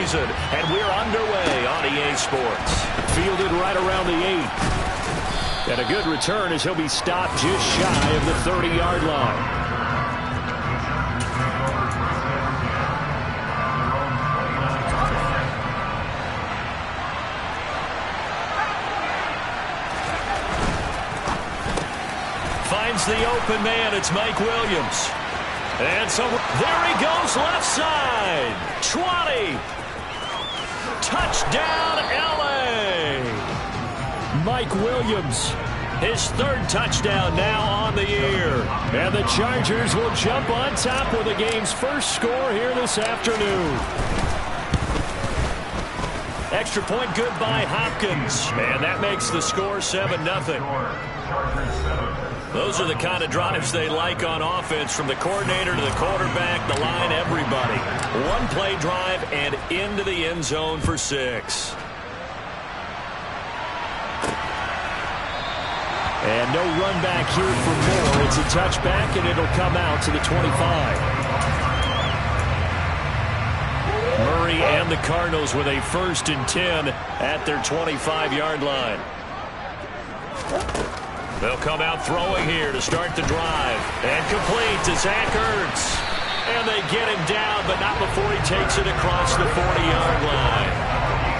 season, and we're underway on EA Sports. Fielded right around the 8. And a good return as he'll be stopped just shy of the 30-yard line. Finds the open man. It's Mike Williams. And so there he goes left side. 20. Touchdown, L.A. Mike Williams, his third touchdown now on the year. And the Chargers will jump on top with the game's first score here this afternoon. Extra point good by Hopkins. And that makes the score 7-0. Those are the kind of drives they like on offense, from the coordinator to the quarterback, the line, everybody. One play drive and into the end zone for 6. And no run back here for Moore. It's a touchback, and it'll come out to the 25. Murray and the Cardinals with a 1st and 10 at their 25-yard line. They'll come out throwing here to start the drive. And complete to Zach Ertz. And they get him down, but not before he takes it across the 40-yard line.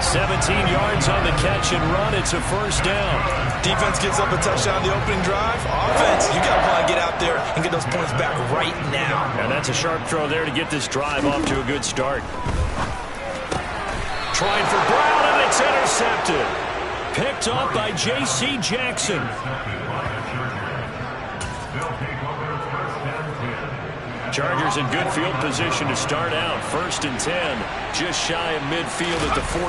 17 yards on the catch and run. It's a 1st down. Defense gets up a touchdown the opening drive. Offense, you got to want to get out there and get those points back right now. And that's a sharp throw there to get this drive off to a good start. Trying for Brown, and it's intercepted. Picked up by J.C. Jackson. Chargers in good field position to start out. 1st and 10. Just shy of midfield at the 49.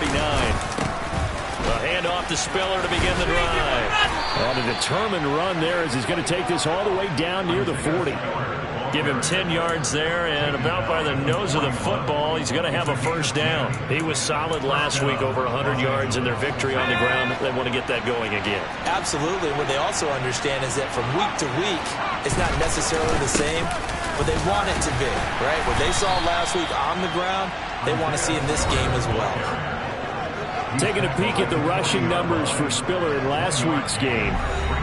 A handoff to Spiller to begin the drive. On a determined run there as he's going to take this all the way down near the 40. Give him 10 yards there, and about by the nose of the football, he's going to have a 1st down. He was solid last week, over 100 yards in their victory on the ground. They want to get that going again. Absolutely. What they also understand is that from week to week, it's not necessarily the same, but they want it to be, right? What they saw last week on the ground, they want to see in this game as well. Taking a peek at the rushing numbers for Spiller in last week's game.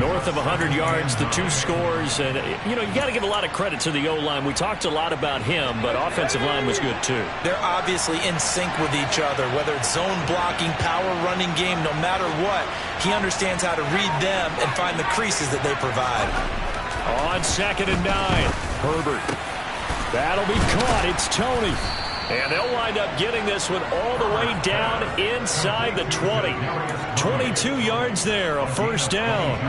North of 100 yards, the 2 scores. And, you got to give a lot of credit to the O-line. We talked a lot about him, but offensive line was good, too. They're obviously in sync with each other, whether it's zone blocking, power running game, no matter what. He understands how to read them and find the creases that they provide. On 2nd and 9, Herbert. That'll be caught. It's Tony. And they'll wind up getting this one all the way down inside the 20. 22 yards there, a 1st down.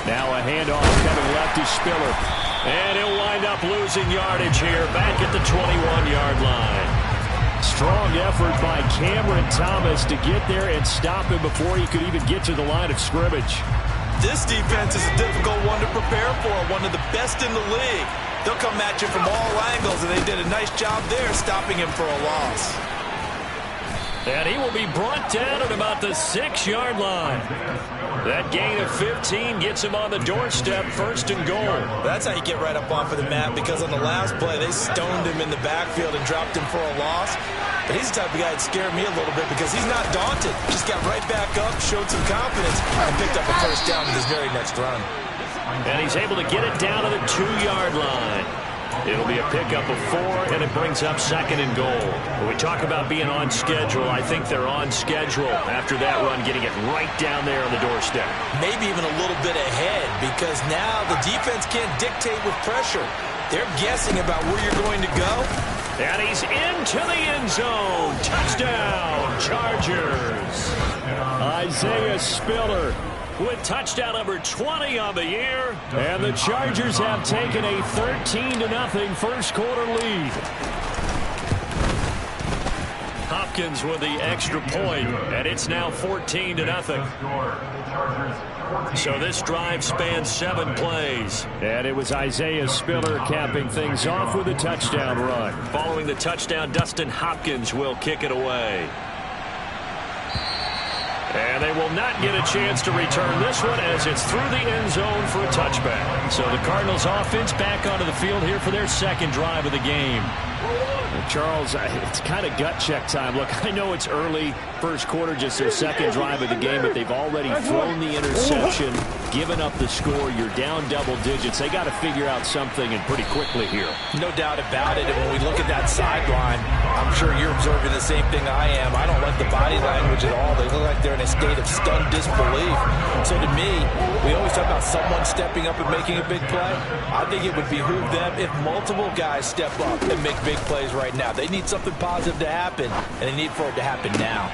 Now a handoff coming left to Spiller. And he'll wind up losing yardage here back at the 21-yard line. Strong effort by Cameron Thomas to get there and stop him before he could even get to the line of scrimmage. This defense is a difficult one to prepare for, one of the best in the league. They'll come at you from all angles, and they did a nice job there stopping him for a loss. And he will be brought down at about the 6-yard line. That gain of 15 gets him on the doorstep, 1st and goal. That's how you get right up off of the mat, because on the last play, they stoned him in the backfield and dropped him for a loss. But he's the type of guy that scared me a little bit because he's not daunted. Just got right back up, showed some confidence, and picked up a 1st down with his very next run. And he's able to get it down to the 2-yard line. It'll be a pickup of 4, and it brings up 2nd and goal. When we talk about being on schedule, I think they're on schedule after that run, getting it right down there on the doorstep. Maybe even a little bit ahead, because now the defense can't dictate with pressure. They're guessing about where you're going to go. And he's into the end zone. Touchdown, Chargers. Isaiah Spiller with touchdown number 20 on the year. And the Chargers have taken a 13-0 first quarter lead. Hopkins with the extra point, and it's now 14-0. So this drive spans 7 plays. And it was Isaiah Spiller capping things off with a touchdown run. Following the touchdown, Dustin Hopkins will kick it away. And And they will not get a chance to return this one as it's through the end zone for a touchback. So the Cardinals offense back onto the field here for their second drive of the game. Charles, it's kind of gut check time. Look, I know it's early, first quarter, just their second drive of the game, but they've already thrown the interception, given up the score. You're down double digits. They got to figure out something, and pretty quickly here. No doubt about it. And when we look at that sideline, I'm sure you're observing the same thing I am. I don't like the body language at all. They look like they're in a state of stunned disbelief. So to me, we always talk about someone stepping up and making a big play. I think it would behoove them if multiple guys step up and make big plays right now. They need something positive to happen, and they need for it to happen now.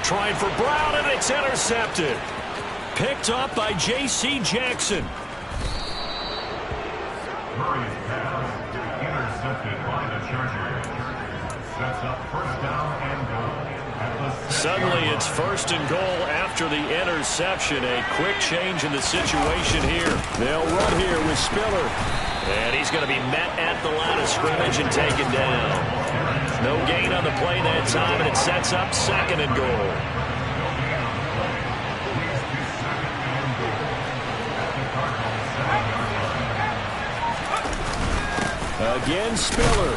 Trying for Brown, and it's intercepted. Picked up by J.C. Jackson. Murray's pass intercepted by the Chargers. Sets up first down and goal. Suddenly it's first and goal after the interception. A quick change in the situation here. They'll run here with Spiller. And he's going to be met at the line of scrimmage and taken down. No gain on the play that time, and it sets up second and goal. Again, Spiller.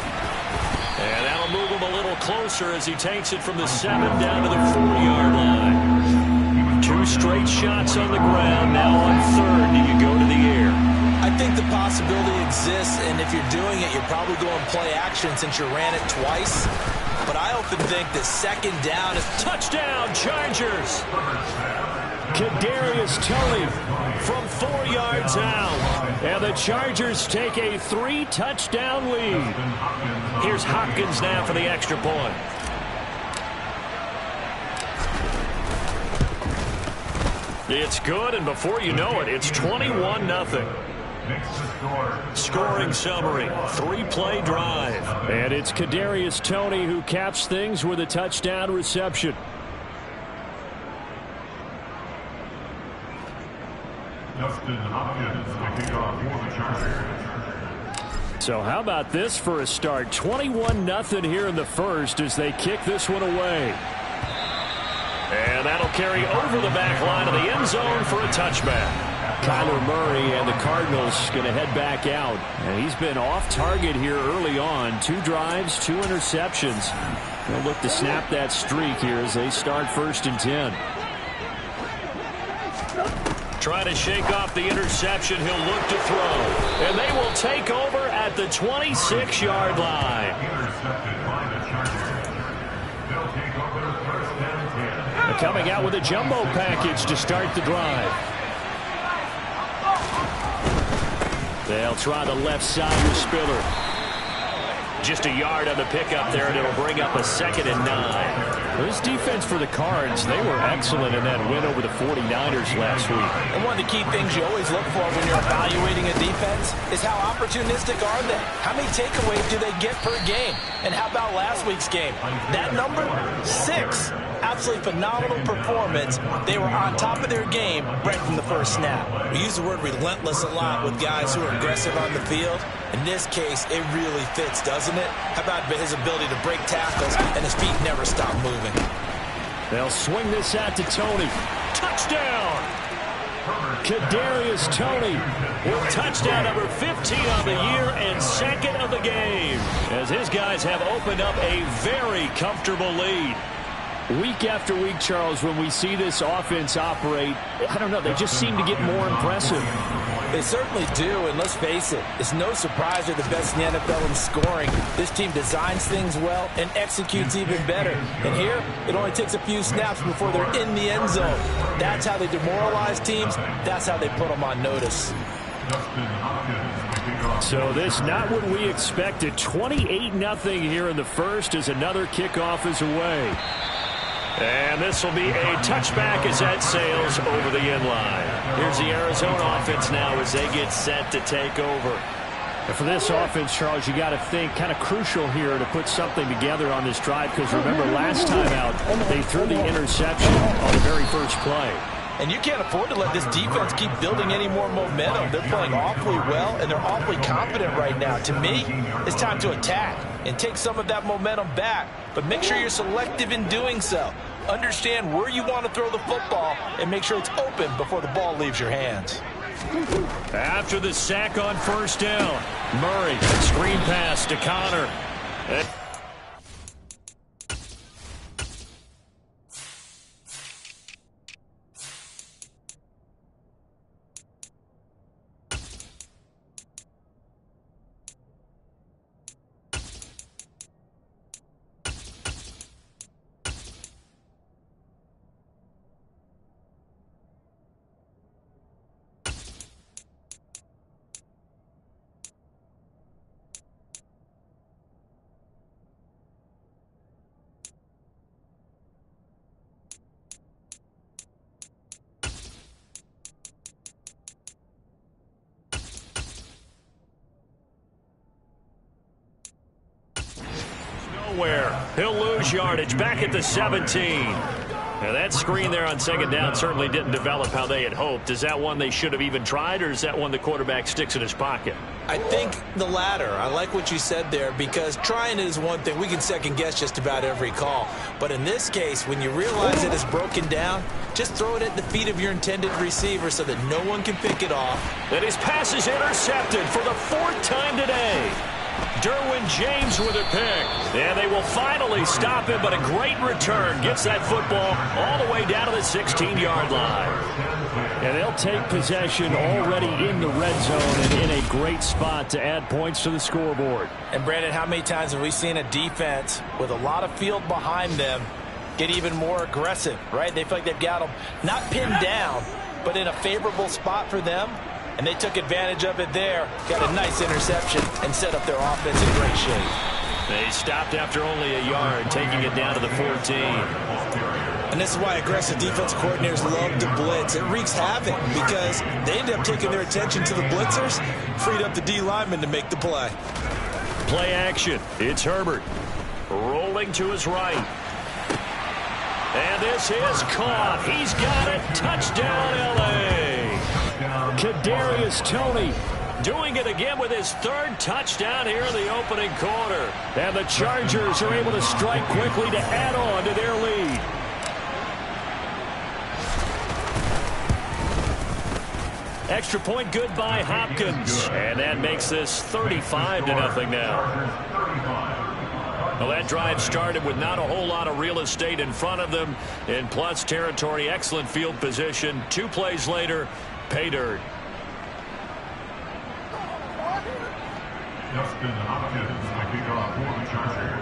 And that'll move him a little closer as he takes it from the 7 down to the 4-yard line. 2 straight shots on the ground. Now on third, do you go to the air? I think the possibility exists, and if you're doing it, you're probably going play action since you ran it twice. But I often think the second down is touchdown, Chargers. Kadarius Toney from 4 yards out. And the Chargers take a 3-touchdown lead. Here's Hopkins now for the extra point. It's good, and before you know it, it's 21-0. Scoring summary, 3-play drive. And it's Kadarius Toney who caps things with a touchdown reception. Justin Hopkins will kick off for the Chargers. So how about this for a start? 21-0 here in the first as they kick this one away. And that'll carry over the back line of the end zone for a touchback. Kyler Murray and the Cardinals going to head back out. And he's been off target here early on. 2 drives, 2 interceptions. They'll look to snap that streak here as they start first and 10. Trying to shake off the interception. He'll look to throw. And they will take over at the 26-yard line. They're coming out with a jumbo package to start the drive. They'll try the left side with Spiller. Just a yard on the pickup there, and it'll bring up a 2nd and 9. This defense for the Cards, they were excellent in that win over the 49ers last week. And one of the key things you always look for when you're evaluating a defense is how opportunistic are they? How many takeaways do they get per game? And how about last week's game? That number, 6. Absolutely phenomenal performance. They were on top of their game right from the first snap. We use the word relentless a lot with guys who are aggressive on the field. In this case, it really fits, doesn't it? How about his ability to break tackles and his feet never stop moving? They'll swing this out to Toney. Touchdown! Kadarius Toney with touchdown number 15 on the year and 2nd of the game, as his guys have opened up a very comfortable lead. Week after week, Charles, when we see this offense operate, I don't know, they just seem to get more impressive. They certainly do, and let's face it, it's no surprise they're the best in the NFL in scoring. This team designs things well and executes even better. And here, it only takes a few snaps before they're in the end zone. That's how they demoralize teams. That's how they put them on notice. So this not what we expected. 28-0 here in the first as another kickoff is away. And this will be a touchback as that sails over the end line. Here's the Arizona offense now as they get set to take over. And for this offense, Charles, you got to think kind of crucial here to put something together on this drive, because remember last time out they threw the interception on the very first play. And you can't afford to let this defense keep building any more momentum. They're playing awfully well, and they're awfully confident right now. To me, it's time to attack and take some of that momentum back. But make sure you're selective in doing so. Understand where you want to throw the football and make sure it's open before the ball leaves your hands. After the sack on first down, Murray, screen pass to Connor. He'll lose yardage back at the 17. Now that screen there on second down certainly didn't develop how they had hoped. Is that one they should have even tried, or is that one the quarterback sticks in his pocket? I think the latter. I like what you said there, because trying it is one thing. We can second guess just about every call. But in this case, when you realize it is broken down, just throw it at the feet of your intended receiver so that no one can pick it off. And his pass is intercepted for the 4th time today. Derwin James with a pick. And they will finally stop him, but a great return. Gets that football all the way down to the 16-yard line. And they'll take possession already in the red zone and in a great spot to add points to the scoreboard. And, Brandon, how many times have we seen a defense with a lot of field behind them get even more aggressive, right? They feel like they've got them not pinned down, but in a favorable spot for them. And they took advantage of it there, got a nice interception, and set up their offense in great shape. They stopped after only a yard, taking it down to the 14. And this is why aggressive defense coordinators love to blitz. It wreaks havoc because they end up taking their attention to the blitzers, freed up the D lineman to make the play. Play action. It's Herbert. Rolling to his right. And this is caught. He's got it. Touchdown, L.A. Kadarius Toney doing it again with his 3rd touchdown here in the opening quarter. And the Chargers are able to strike quickly to add on to their lead. Extra point good by Hopkins. And that makes this 35-0 now. Well, that drive started with not a whole lot of real estate in front of them. In plus territory, excellent field position. 2 plays later, pay dirt. Justin Hopkins, the kickoff for the Chargers.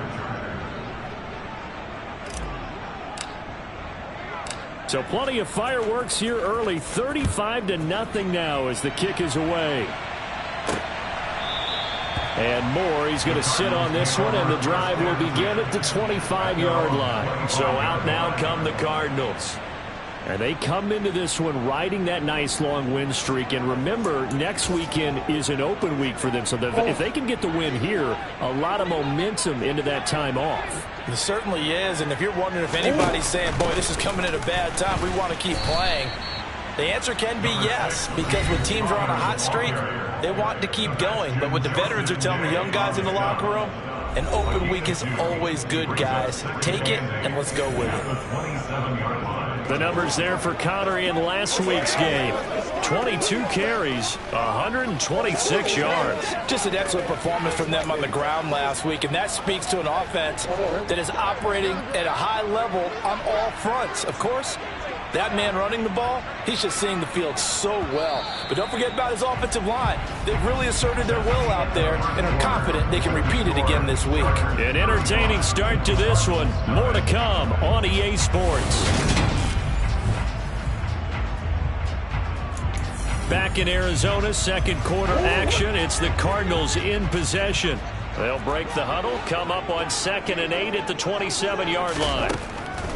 So plenty of fireworks here early. 35-0 now as the kick is away. And Moore, he's going to sit on this one, and the drive will begin at the 25-yard line. So out now come the Cardinals. And they come into this one riding that nice long win streak. And remember, next weekend is an open week for them. So if they can get the win here, a lot of momentum into that time off. It certainly is. And if you're wondering if anybody's saying, boy, this is coming at a bad time, we want to keep playing, the answer can be yes, because when teams are on a hot streak, they want to keep going. But what the veterans are telling the young guys in the locker room, an open week is always good, guys. Take it, and let's go with it. The numbers there for Connor in last week's game. 22 carries, 126 yards. Just an excellent performance from them on the ground last week, and that speaks to an offense that is operating at a high level on all fronts. Of course, that man running the ball, he's just seeing the field so well. But don't forget about his offensive line. They've really asserted their will out there and are confident they can repeat it again this week. An entertaining start to this one. More to come on EA Sports. Back in Arizona, second quarter action. It's the Cardinals in possession. They'll break the huddle, come up on 2nd and 8 at the 27-yard line.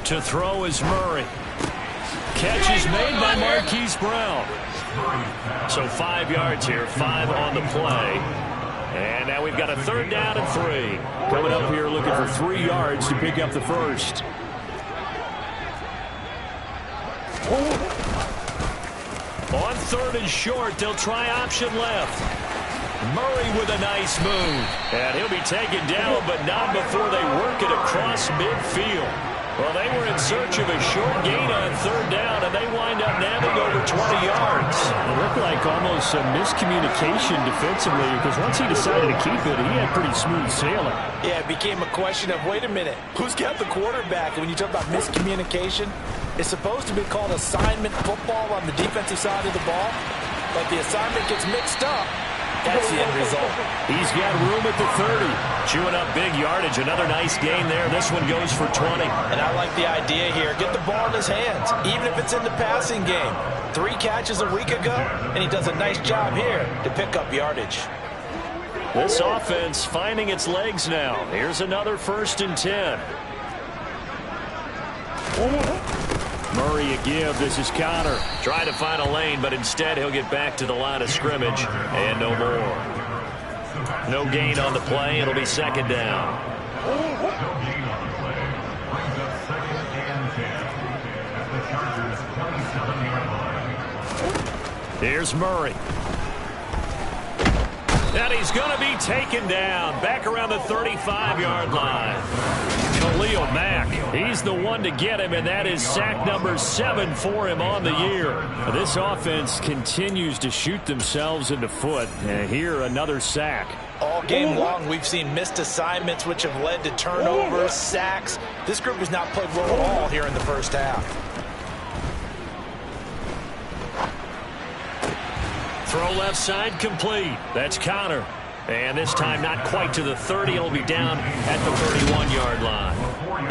To throw is Murray. Catch is made by Marquise Brown. So 5 yards here, 5 on the play. And now we've got a 3rd down and 3. Coming up here looking for 3 yards to pick up the first. On 3rd and short, they'll try option left. Murray with a nice move. And he'll be taken down, but not before they work it across midfield. Well, they were in search of a short gain on third down, and they wind up nabbing over 20 yards. It looked like almost a miscommunication defensively, because once he decided to keep it, he had pretty smooth sailing. Yeah, it became a question of, wait a minute, who's got the quarterback? And when you talk about miscommunication, it's supposed to be called assignment football on the defensive side of the ball, but the assignment gets mixed up. That's the end result. He's got room at the 30. Chewing up big yardage. Another nice gain there. This one goes for 20. And I like the idea here. Get the ball in his hands, even if it's in the passing game. 3 catches a week ago, and he does a nice job here to pick up yardage. This offense finding its legs now. Here's another 1st and 10. Murray a give. This is Connor. Trying to find a lane, but instead he'll get back to the line of scrimmage. And no more. No gain on the play. It'll be 2nd down. No gain on the play. Brings up 2nd and 10 at the Chargers' 27-yard line. Here's Murray. And he's going to be taken down back around the 35-yard line. Khalil Mack, he's the one to get him, and that is sack number 7 for him on the year. This offense continues to shoot themselves in the foot. And here, another sack. All game long, we've seen missed assignments, which have led to turnovers, sacks. This group has not played well at all here in the first half. Throw left side complete. That's Connor. And this time not quite to the 30. It'll be down at the 31-yard line.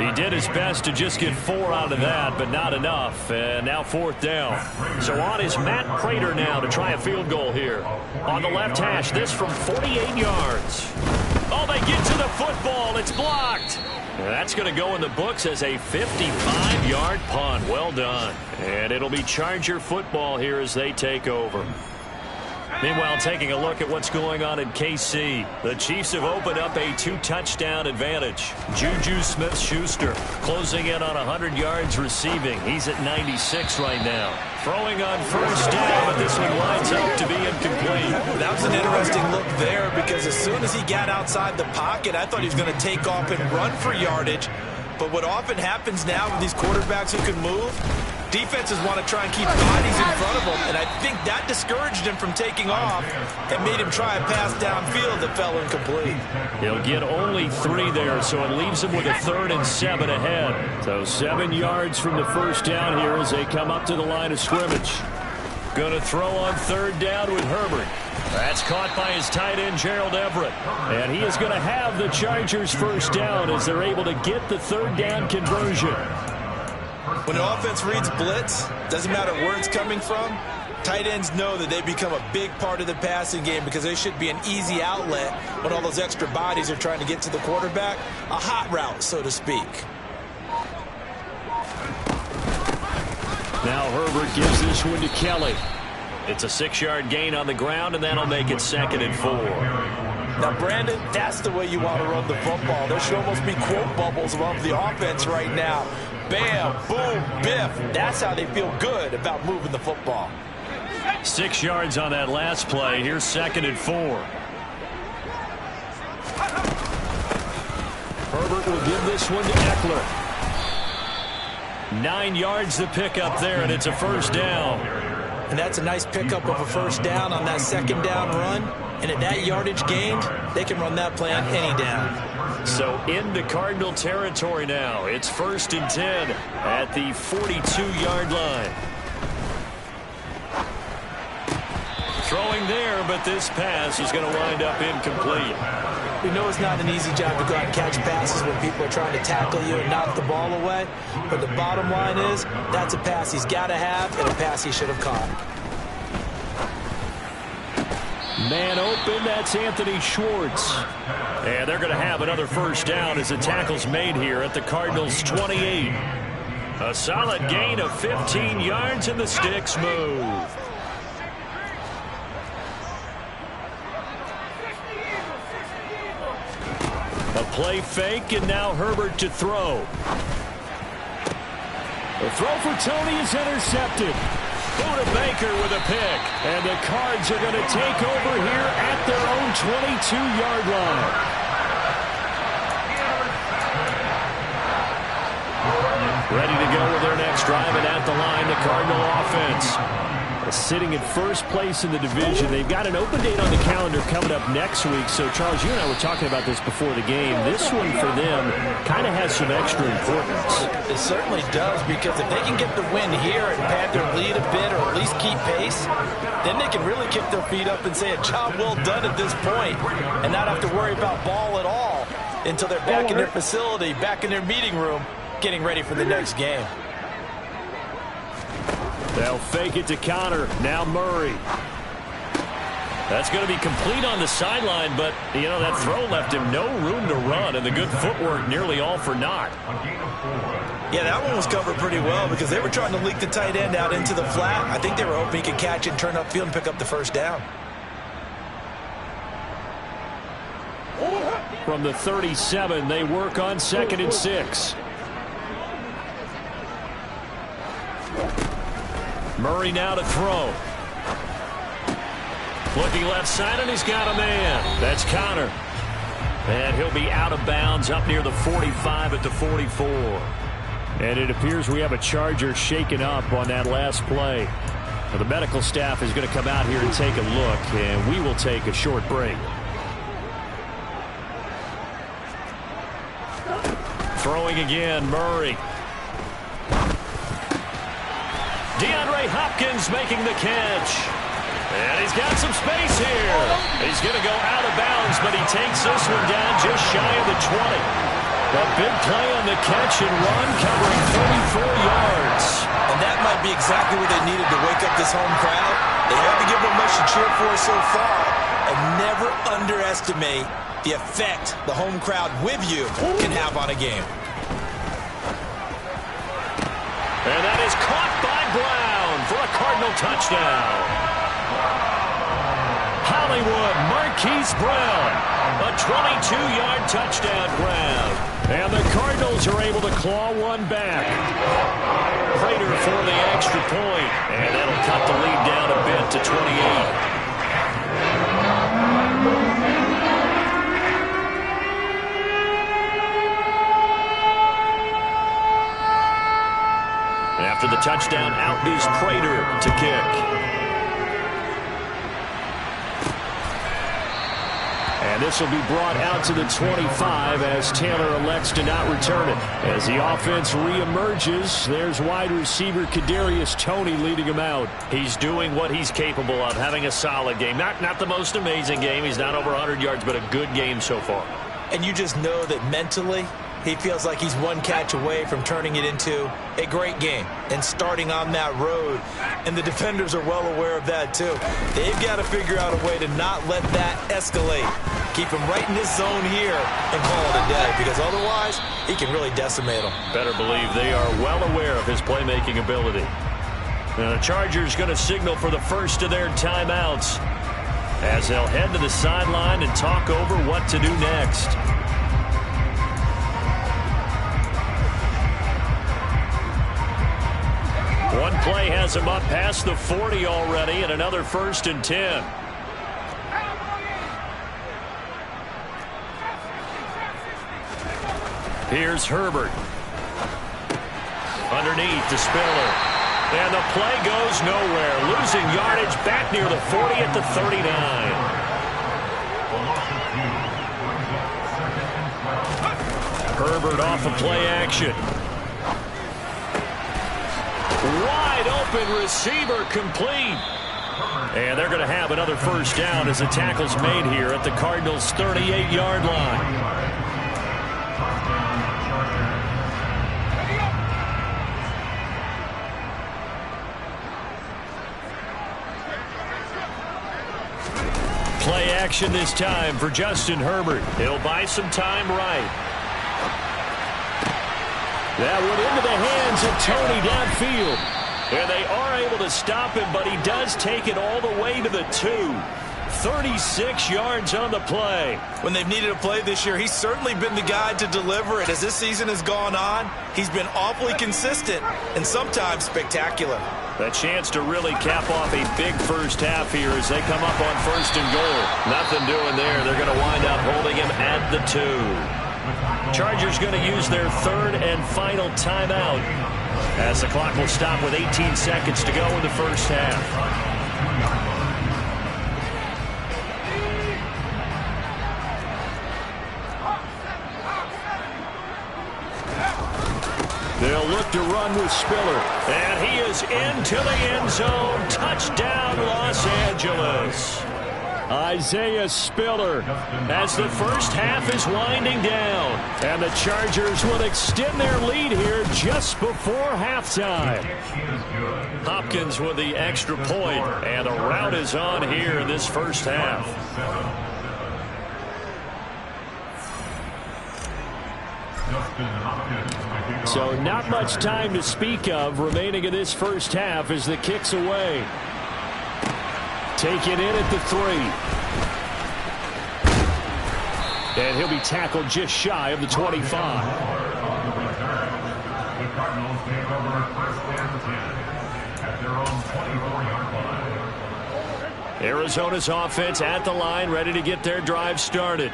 He did his best to just get 4 out of that, but not enough. And now 4th down. So on is Matt Prater now to try a field goal here. On the left hash, this from 48 yards. Oh, they get to the football. It's blocked. That's going to go in the books as a 55-yard punt. Well done. And it'll be Charger football here as they take over. Meanwhile, taking a look at what's going on in KC. The Chiefs have opened up a 2-touchdown advantage. Juju Smith-Schuster closing in on 100 yards receiving. He's at 96 right now. Throwing on 1st down, but this one lines up to be incomplete. That was an interesting look there because as soon as he got outside the pocket, I thought he was going to take off and run for yardage. But what often happens now with these quarterbacks who can move, defenses want to try and keep bodies in front of him, and I think that discouraged him from taking off and made him try a pass downfield that fell incomplete. He'll get only 3 there, so it leaves him with a 3rd and 7 ahead. So 7 yards from the 1st down here as they come up to the line of scrimmage. Going to throw on 3rd down with Herbert. That's caught by his tight end, Gerald Everett. And he is going to have the Chargers 1st down as they're able to get the 3rd down conversion. When an offense reads blitz, doesn't matter where it's coming from, tight ends know that they become a big part of the passing game because they should be an easy outlet when all those extra bodies are trying to get to the quarterback. A hot route, so to speak. Now Herbert gives this one to Kelly. It's a 6-yard gain on the ground, and that'll make it 2nd and 4. Now, Brandon, that's the way you want to run the football. There should almost be quote bubbles above the offense right now. Bam, boom, biff. That's how they feel good about moving the football. 6 yards on that last play. Here's 2nd and 4. Herbert will give this one to Eckler. 9 yards to pick up there, and it's a 1st down. And that's a nice pickup of a 1st down on that 2nd down run. And at that yardage gained, they can run that play on any down. So into Cardinal territory now. It's 1st and 10 at the 42-yard line. Throwing there, but this pass is going to wind up incomplete. We know it's not an easy job to go out and catch passes when people are trying to tackle you and knock the ball away. But the bottom line is, that's a pass he's got to have and a pass he should have caught. Man open, that's Anthony Schwartz. And they're going to have another 1st down as the tackle's made here at the Cardinals' 28. A solid gain of 15 yards and the sticks move. A play fake, and now Herbert to throw. The throw for Tony is intercepted. Buda Baker with a pick. And the Cards are going to take over here at their own 22-yard line. Ready to go with their next drive, and at the line, the Cardinal offense. Sitting at first place in the division. They've got an open date on the calendar coming up next week. So, Charles, you and I were talking about this before the game. This one for them kind of has some extra importance. It certainly does, because if they can get the win here and pad their lead a bit, or at least keep pace, then they can really kick their feet up and say a job well done at this point and not have to worry about ball at all until they're back in their facility, back in their meeting room, getting ready for the next game. They'll fake it to Connor. Now Murray. That's going to be complete on the sideline, but, you know, that throw left him no room to run, and the good footwork nearly all for naught. Yeah, that one was covered pretty well because they were trying to leak the tight end out into the flat. I think they were hoping he could catch it and turn upfield and pick up the first down. From the 37, they work on 2nd and 6. Murray now to throw. Looking left side, and he's got a man. That's Connor. And he'll be out of bounds up near the 45 at the 44. And it appears we have a Charger shaken up on that last play. Now, the medical staff is going to come out here and take a look, and we will take a short break. Throwing again, Murray. DeAndre Hopkins making the catch. And he's got some space here. He's going to go out of bounds, but he takes this one down just shy of the 20. A big play on the catch and run, covering 34 yards. And that might be exactly what they needed to wake up this home crowd. They haven't given them much to cheer for so far. And never underestimate the effect the home crowd with you can have on a game. And that is caught by Brown for a Cardinal touchdown. Hollywood Marquise Brown, a 22-yard touchdown grab. And the Cardinals are able to claw one back. Prater for the extra point, and that'll cut the lead down a bit to 28. After the touchdown, out is Prater to kick. And this will be brought out to the 25 as Taylor elects to not return it. As the offense reemerges, there's wide receiver Kadarius Toney leading him out. He's doing what he's capable of, having a solid game. Not the most amazing game. He's not over 100 yards, but a good game so far. And you just know that mentally, he feels like he's one catch away from turning it into a great game and starting on that road. And the defenders are well aware of that, too. They've got to figure out a way to not let that escalate. Keep him right in this zone here and call it a day, because otherwise he can really decimate them. Better believe they are well aware of his playmaking ability. Now, the Chargers going to signal for the first of their timeouts as they'll head to the sideline and talk over what to do next. One play has him up past the 40 already, and another 1st and 10. Here's Herbert. Underneath to Spiller. And the play goes nowhere. Losing yardage back near the 40 at the 39. Herbert off of play action. Wide open receiver complete. And they're going to have another first down as the tackle's made here at the Cardinals' 38-yard line. Play action this time for Justin Herbert. He'll buy some time right. That went into the hands of Toney downfield. And they are able to stop him, but he does take it all the way to the 2. 36 yards on the play. When they've needed a play this year, he's certainly been the guy to deliver it. As this season has gone on, he's been awfully consistent and sometimes spectacular. A chance to really cap off a big first half here as they come up on 1st and goal. Nothing doing there. They're going to wind up holding him at the 2. Chargers going to use their third and final timeout as the clock will stop with 18 seconds to go in the first half. They'll look to run with Spiller. And he is into the end zone. Touchdown, Los Angeles. Isaiah Spiller as the first half is winding down. And the Chargers will extend their lead here just before halftime. Hopkins with the extra point. And the rout is on here in this first half. So not much time to speak of remaining in this first half as the kick's away. Taken in at the 3. And he'll be tackled just shy of the 25. The Cardinals take over first and 10 at their own 24-yard line. Arizona's offense at the line, ready to get their drive started.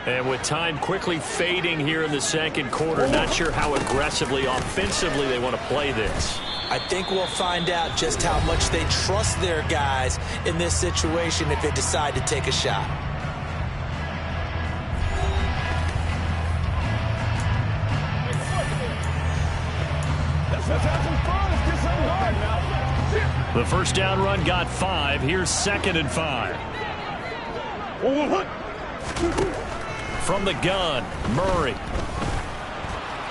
And with time quickly fading here in the second quarter, not sure how aggressively, offensively they want to play this. I think we'll find out just how much they trust their guys in this situation if they decide to take a shot. The first down run got 5. Here's 2nd and 5. From the gun, Murray.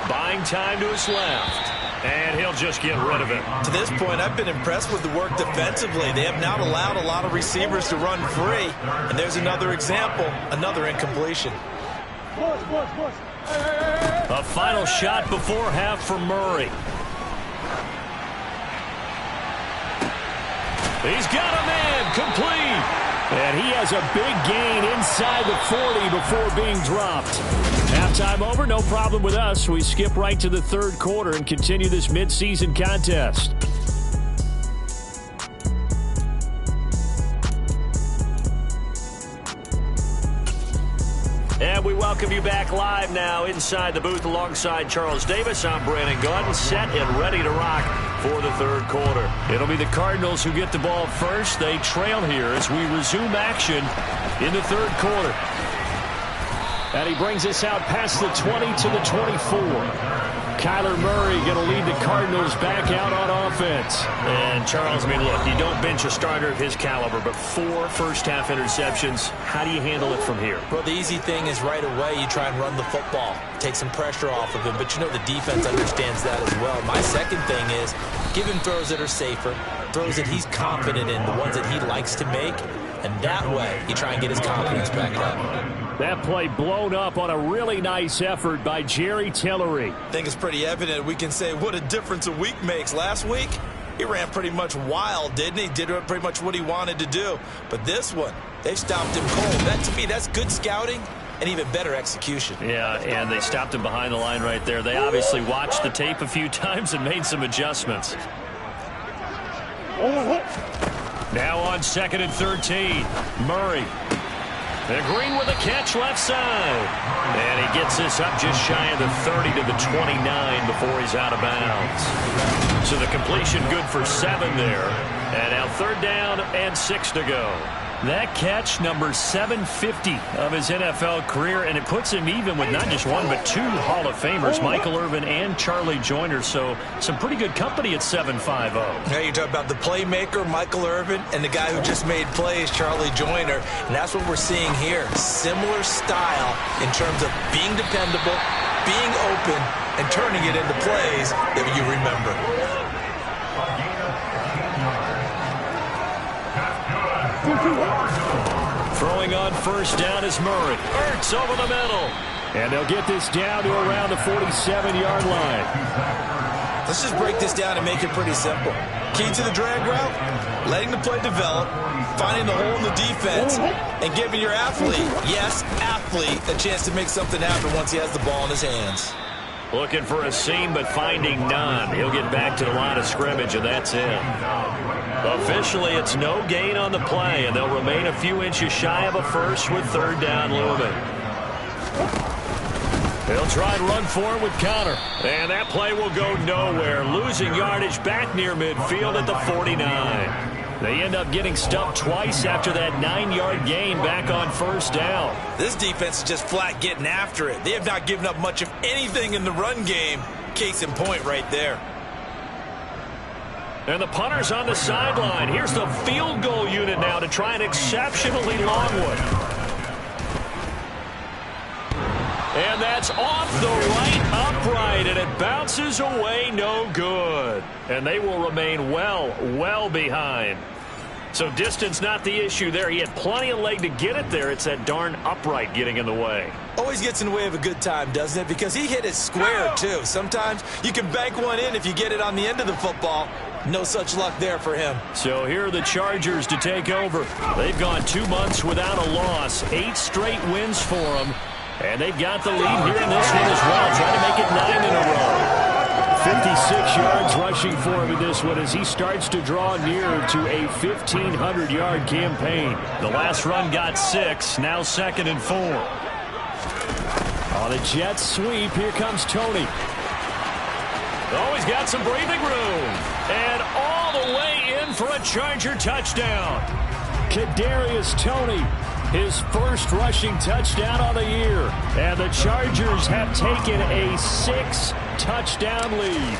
Buying time to his left. And he'll just get rid of it. To this point, I've been impressed with the work defensively. They have not allowed a lot of receivers to run free. And there's another example, another incompletion. A final shot before half for Murray. He's got a man, complete. And he has a big gain inside the 40 before being dropped. Halftime over, no problem with us. We skip right to the third quarter and continue this midseason contest. And we welcome you back live now inside the booth alongside Charles Davis. I'm Brandon Gunn, set and ready to rock for the third quarter. It'll be the Cardinals who get the ball first. They trail here as we resume action in the third quarter. And he brings us out past the 20 to the 24. Kyler Murray going to lead the Cardinals back out on offense. And Charles, I mean, look, you don't bench a starter of his caliber, but 4 first-half interceptions. How do you handle it from here? Well, the easy thing is right away you try and run the football, take some pressure off of him, but you know the defense understands that as well. My second thing is give him throws that are safer, throws that he's confident in, the ones that he likes to make, and that way you try and get his confidence back up. That play blown up on a really nice effort by Jerry Tillery. I think it's pretty evident we can say what a difference a week makes. Last week, he ran pretty much wild, didn't he? Did pretty much what he wanted to do. But this one, they stopped him cold. That, to me, that's good scouting and even better execution. Yeah, and they stopped him behind the line right there. They obviously watched the tape a few times and made some adjustments. Now on 2nd and 13, Murray. And Green with a catch left side. And he gets this up just shy of the 30 to the 29 before he's out of bounds. So the completion good for 7 there. And now 3rd down and 6 to go. That catch, number 750 of his NFL career, and it puts him even with not just 1 but 2 Hall of Famers, Michael Irvin and Charlie Joyner. So some pretty good company at 7.50. Now you talk about the playmaker, Michael Irvin, and the guy who just made plays, Charlie Joyner. And that's what we're seeing here. Similar style in terms of being dependable, being open, and turning it into plays that you remember. Throwing on 1st down is Murray. Ertz over the middle. And they'll get this down to around the 47-yard line. Let's just break this down and make it pretty simple. Key to the drag route, letting the play develop, finding the hole in the defense, and giving your athlete, yes, athlete, a chance to make something happen once he has the ball in his hands. Looking for a seam, but finding none. He'll get back to the line of scrimmage, and that's it. Officially, it's no gain on the play, and they'll remain a few inches shy of a first with 3rd down looming. They'll try and run for it with Connor. And that play will go nowhere. Losing yardage back near midfield at the 49. They end up getting stuffed twice after that 9-yard gain back on first down. This defense is just flat getting after it. They have not given up much of anything in the run game. Case in point right there. And the punter's on the sideline. Here's the field goal unit now to try an exceptionally long one. And that's off the right upright, and it bounces away no good. And they will remain well behind. So distance not the issue there. He had plenty of leg to get it there. It's that darn upright getting in the way. Always gets in the way of a good time, doesn't it? Because he hit it square, too. Sometimes you can bank one in if you get it on the end of the football. No such luck there for him. So here are the Chargers to take over. They've gone 2 months without a loss. 8 straight wins for them. And they've got the lead here in this one as well, trying to make it 9 in a row. 56 yards rushing for him in this one as he starts to draw near to a 1,500-yard campaign. The last run got 6, now 2nd and 4. On the jet sweep, here comes Tony. Oh, he's got some breathing room. And all the way in for a Charger touchdown. Kadarius Toney, his first rushing touchdown of the year. And the Chargers have taken a 6-touchdown lead.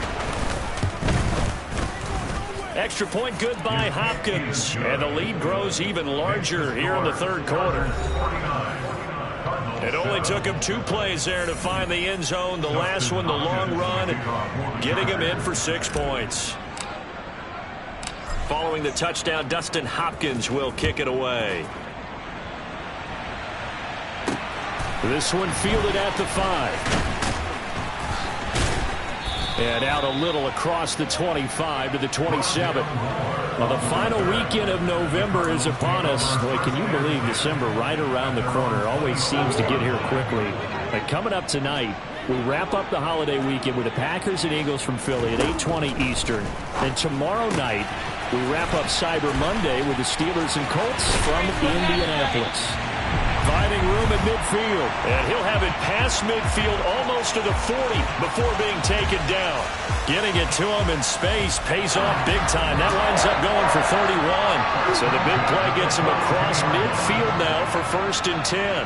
Extra point good by Hopkins. And the lead grows even larger here in the third quarter. It only took him 2 plays there to find the end zone. The last one, the long run, getting him in for 6 points. Following the touchdown, Dustin Hopkins will kick it away. This one fielded at the 5. And out a little across the 25 to the 27. Well, the final weekend of November is upon us. Boy, can you believe December right around the corner? Always seems to get here quickly. But coming up tonight, we wrap up the holiday weekend with the Packers and Eagles from Philly at 8:20 Eastern. And tomorrow night, we wrap up Cyber Monday with the Steelers and Colts from Indianapolis. Finding room at midfield. And he'll have it past midfield almost to the 40 before being taken down. Getting it to him in space pays off big time. That winds up going for 31. So the big play gets him across midfield now for 1st and 10.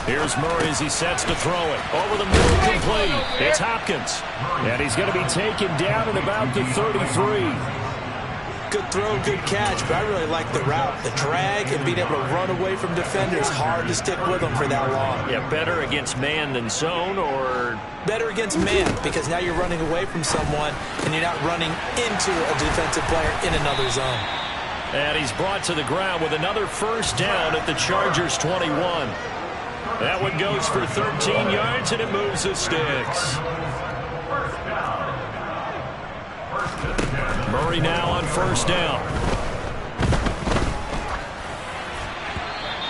Here's Murray as he sets to throw it. Over the middle, complete. It's Hopkins. And he's going to be taken down at about the 33. Good throw, good catch, but I really like the route. The drag and being able to run away from defenders. Hard to stick with them for that long. Yeah, better against man than zone, or? Better against man, because now you're running away from someone and you're not running into a defensive player in another zone. And he's brought to the ground with another first down at the Chargers 21. That one goes for 13 yards, and it moves the sticks. Murray now on first down.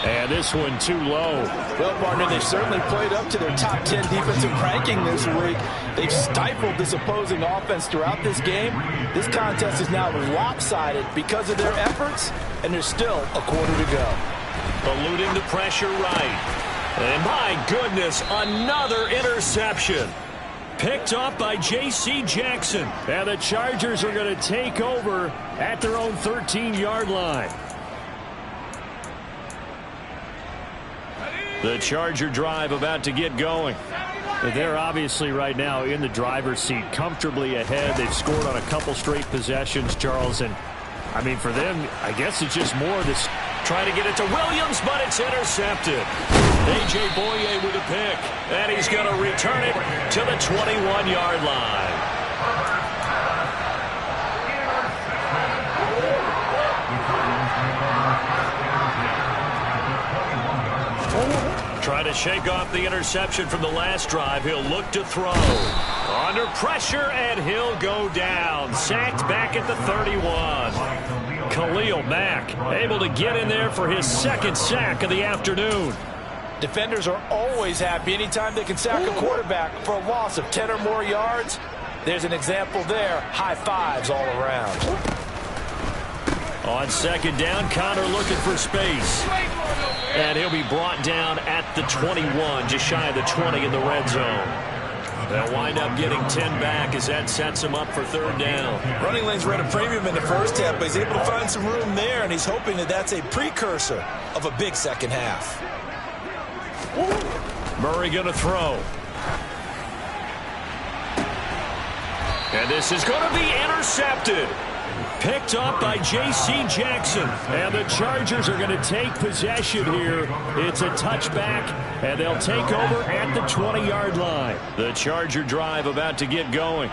And this one too low. Well, partner, they've certainly played up to their top 10 defensive ranking this week. They've stifled this opposing offense throughout this game. This contest is now lopsided because of their efforts, and there's still a quarter to go. Eluding the pressure right. And my goodness, another interception. Picked up by J.C. Jackson. And the Chargers are going to take over at their own 13-yard line. The Charger drive about to get going. They're obviously right now in the driver's seat, comfortably ahead. They've scored on a couple straight possessions, Charles. And, I mean, for them, I guess it's just more of this trying to get it to Williams, but it's intercepted. A.J. Boye with a pick, and he's going to return it to the 21-yard line. Trying to shake off the interception from the last drive. He'll look to throw. Under pressure, and he'll go down. Sacked back at the 31. Khalil Mack able to get in there for his 2nd sack of the afternoon. Defenders are always happy anytime they can sack a quarterback for a loss of 10 or more yards. There's an example there. High fives all around. On second down, Connor looking for space. And he'll be brought down at the 21, just shy of the 20 in the red zone. They'll wind up getting 10 back as that sets him up for third down. Running lanes were at a premium in the first half, but he's able to find some room there, and he's hoping that that's a precursor of a big second half. Murray going to throw. And this is going to be intercepted. Picked up by J.C. Jackson. And the Chargers are going to take possession here. It's a touchback, and they'll take over at the 20-yard line. The Charger drive about to get going.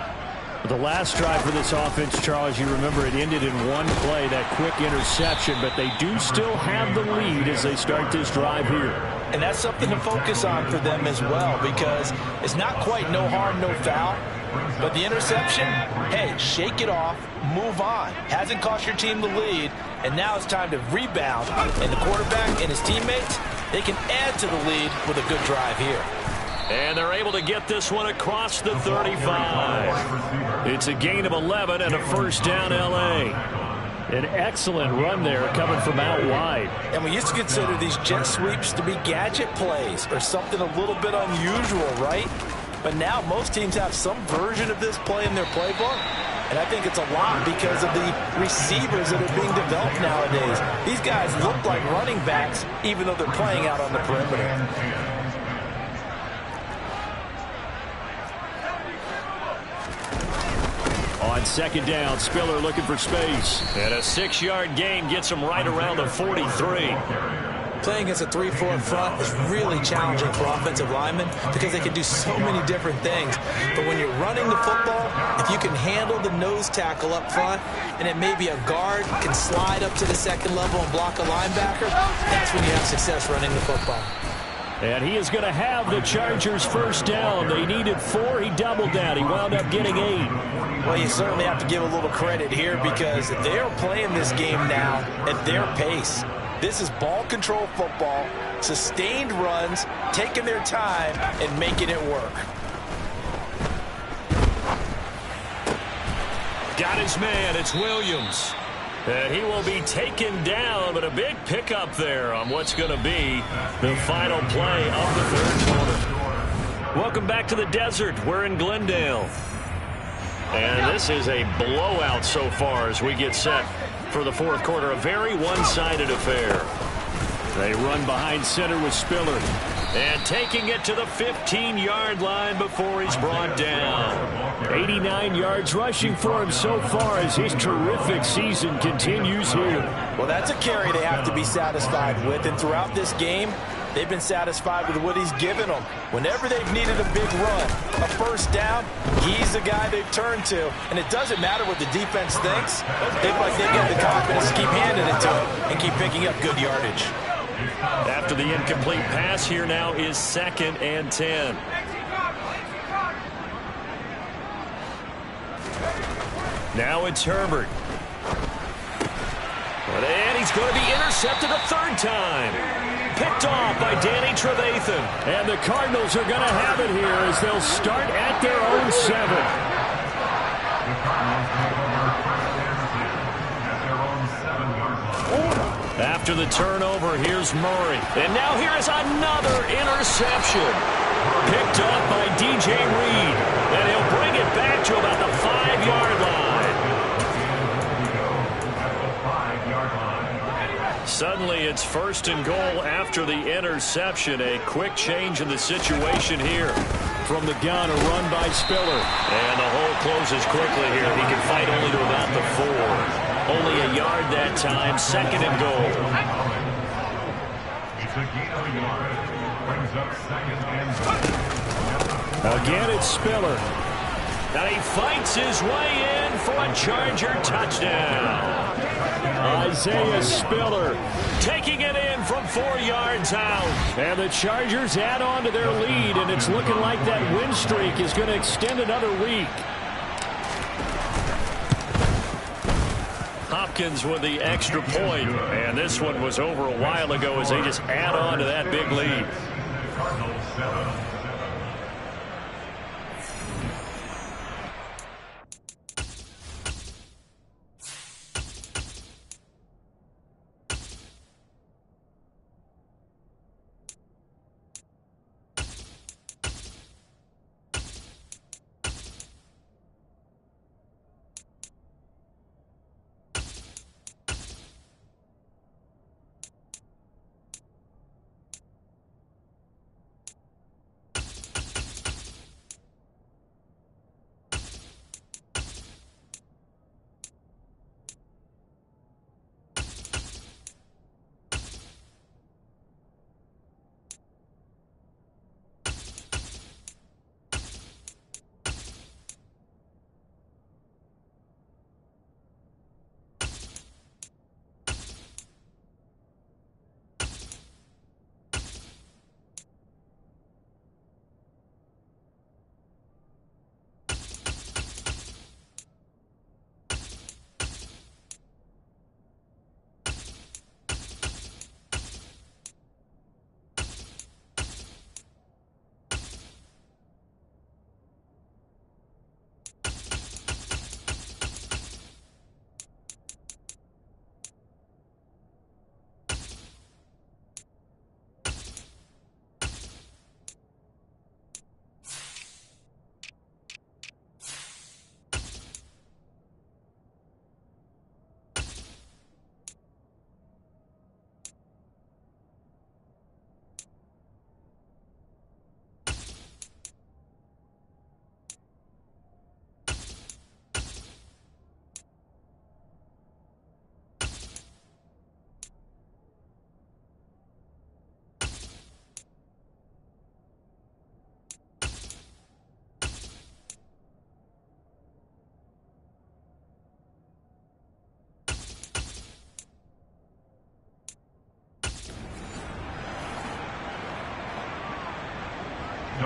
The last drive for this offense, Charles, you remember it ended in one play, that quick interception, but they do still have the lead as they start this drive here. And that's something to focus on for them as well, because it's not quite no harm, no foul. But the interception, hey, shake it off, move on. Hasn't cost your team the lead, and now it's time to rebound. And the quarterback and his teammates, they can add to the lead with a good drive here. And they're able to get this one across the 35. It's a gain of 11 and a first down, L.A. An excellent run there coming from out wide. And we used to consider these jet sweeps to be gadget plays or something a little bit unusual, right? But now most teams have some version of this play in their playbook. And I think it's a lot because of the receivers that are being developed nowadays. These guys look like running backs even though they're playing out on the perimeter. On second down, Spiller looking for space. And a 6-yard gain gets him right around the 43. Playing against a 3-4 front is really challenging for offensive linemen because they can do so many different things. But when you're running the football, if you can handle the nose tackle up front, and then maybe a guard can slide up to the second level and block a linebacker, that's when you have success running the football. And he is going to have the Chargers first down. They needed 4. He doubled that. He wound up getting 8. Well, you certainly have to give a little credit here because they're playing this game now at their pace. This is ball control football, sustained runs, taking their time and making it work. Got his man. It's Williams. And he will be taken down, but a big pickup there on what's going to be the final play of the third quarter. Welcome back to the desert. We're in Glendale. And this is a blowout so far as we get set for the fourth quarter. A very one-sided affair. They run behind center with Spiller. And taking it to the 15-yard line before he's brought down. 89 yards rushing for him so far as his terrific season continues here. Well, that's a carry they have to be satisfied with. And throughout this game, they've been satisfied with what he's given them. Whenever they've needed a big run, a first down, he's the guy they've turned to. And it doesn't matter what the defense thinks. They've got the confidence to keep handing it to him and keep picking up good yardage. After the incomplete pass, here now is 2nd and 10. Now it's Herbert. And he's going to be intercepted a third time. Picked off by Danny Trevathan. And the Cardinals are going to have it here as they'll start at their own 7. After the turnover, here's Murray. And now here is another interception. Picked up by DJ Reed. And he'll bring it back to about the 5-yard line. Suddenly it's 1st and goal after the interception. A quick change in the situation here. From the gun, a run by Spiller. And the hole closes quickly here. He can fight only to about the 4. Only a yard that time, 2nd and goal. It's a gain of a yard. Brings up 2nd and goal. Again, it's Spiller. And he fights his way in for a Charger touchdown. Isaiah Spiller taking it in from 4 yards out. And the Chargers add on to their lead, and it's looking like that win streak is going to extend another week. Hopkins with the extra point, and this one was over a while ago as they just add on to that big lead. Cardinals 7.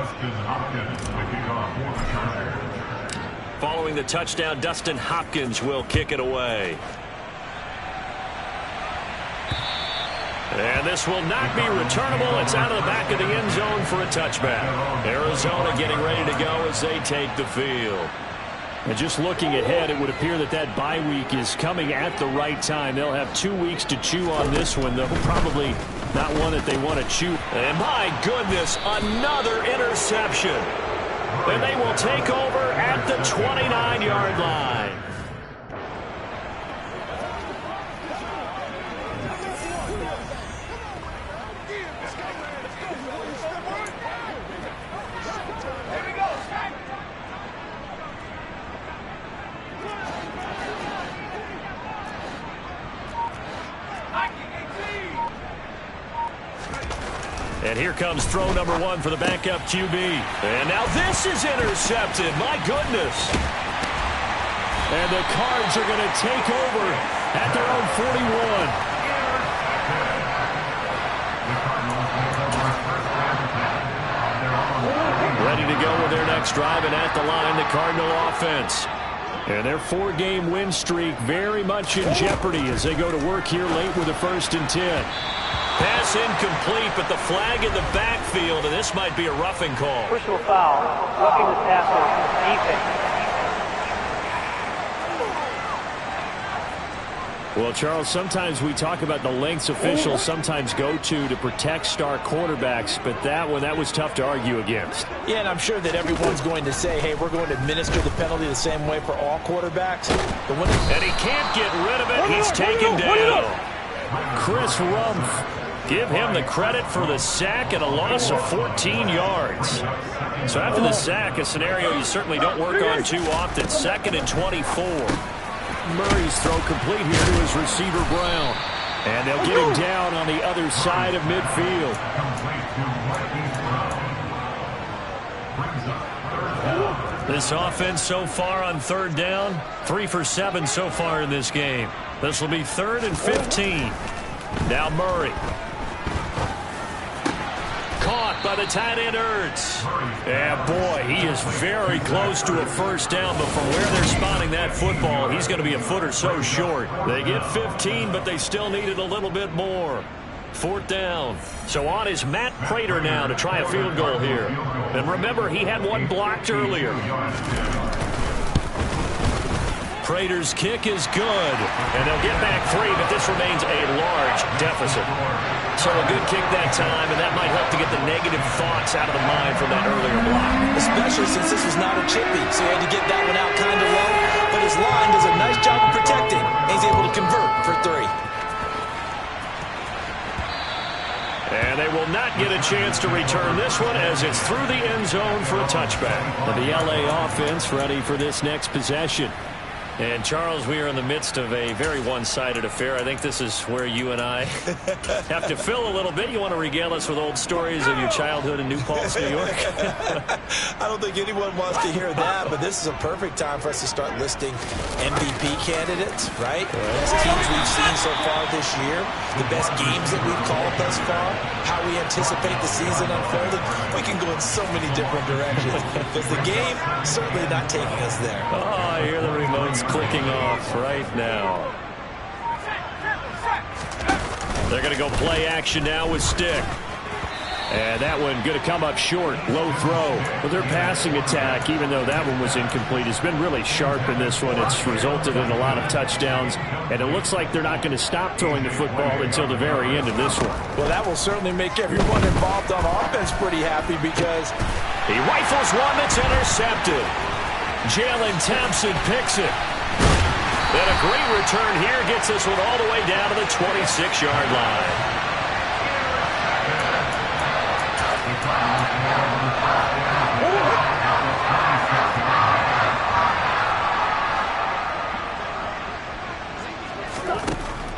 Dustin Hopkins to kick off for the Chargers. Following the touchdown, Dustin Hopkins will kick it away. And this will not be returnable. It's out of the back of the end zone for a touchback. Arizona getting ready to go as they take the field. And just looking ahead, it would appear that that bye week is coming at the right time. They'll have 2 weeks to chew on this one, though probably not one that they want to chew. And my goodness, another interception. And they will take over at the 29-yard line. And here comes throw number 1 for the backup QB. And now this is intercepted. My goodness. And the Cards are going to take over at their own 41. Ready to go with their next drive, and at the line, the Cardinal offense. And their 4-game win streak very much in jeopardy as they go to work here late with a 1st and 10. Pass incomplete, but the flag in the backfield, and this might be a roughing call. Personal foul, roughing the tackle, defense. Well, Charles, sometimes we talk about the lengths officials sometimes go to protect star quarterbacks, but that was tough to argue against. Yeah, and I'm sure that everyone's going to say, hey, we're going to administer the penalty the same way for all quarterbacks. And he can't get rid of it. He's taken down. Chris Rumpf. Give him the credit for the sack and a loss of 14 yards. So after the sack, a scenario you certainly don't work on too often. 2nd and 24. Murray's throw complete here to his receiver, Brown. And they'll get him down on the other side of midfield. This offense so far on 3rd down, 3 for 7 so far in this game. This will be 3rd and 15. Now Murray. Caught by the tight end Ertz. Yeah, boy, he is very close to a 1st down, but from where they're spotting that football, he's going to be a foot or so short. They get 15, but they still needed a little bit more. 4th down. So on is Matt Prater now to try a field goal here. And remember, he had one blocked earlier. Prater's kick is good, and they'll get back 3, but this remains a large deficit. So a good kick that time, and that might help to get the negative thoughts out of the mind from that earlier block. Especially since this was not a chippy, so he had to get that one out kind of low. But his line does a nice job of protecting, and he's able to convert for 3. And they will not get a chance to return this one as it's through the end zone for a touchback. The LA offense ready for this next possession. And, Charles, we are in the midst of a very one-sided affair. I think this is where you and I have to fill a little bit. You want to regale us with old stories of your childhood in New Paltz, New York? I don't think anyone wants to hear that, but this is a perfect time for us to start listing MVP candidates, right? The best teams we've seen so far this year, the best games that we've called thus far, how we anticipate the season unfolding. We can go in so many different directions because the game certainly not taking us there. Oh, I hear the remotes clicking off right now. They're going to go play action now with Stick. And that one going to come up short. Low throw. But their passing attack, even though that one was incomplete, has been really sharp in this one. It's resulted in a lot of touchdowns. And it looks like they're not going to stop throwing the football until the very end of this one. Well, that will certainly make everyone involved on offense pretty happy because he rifles one that's intercepted. Jalen Thompson picks it. And a great return here gets this one all the way down to the 26-yard line.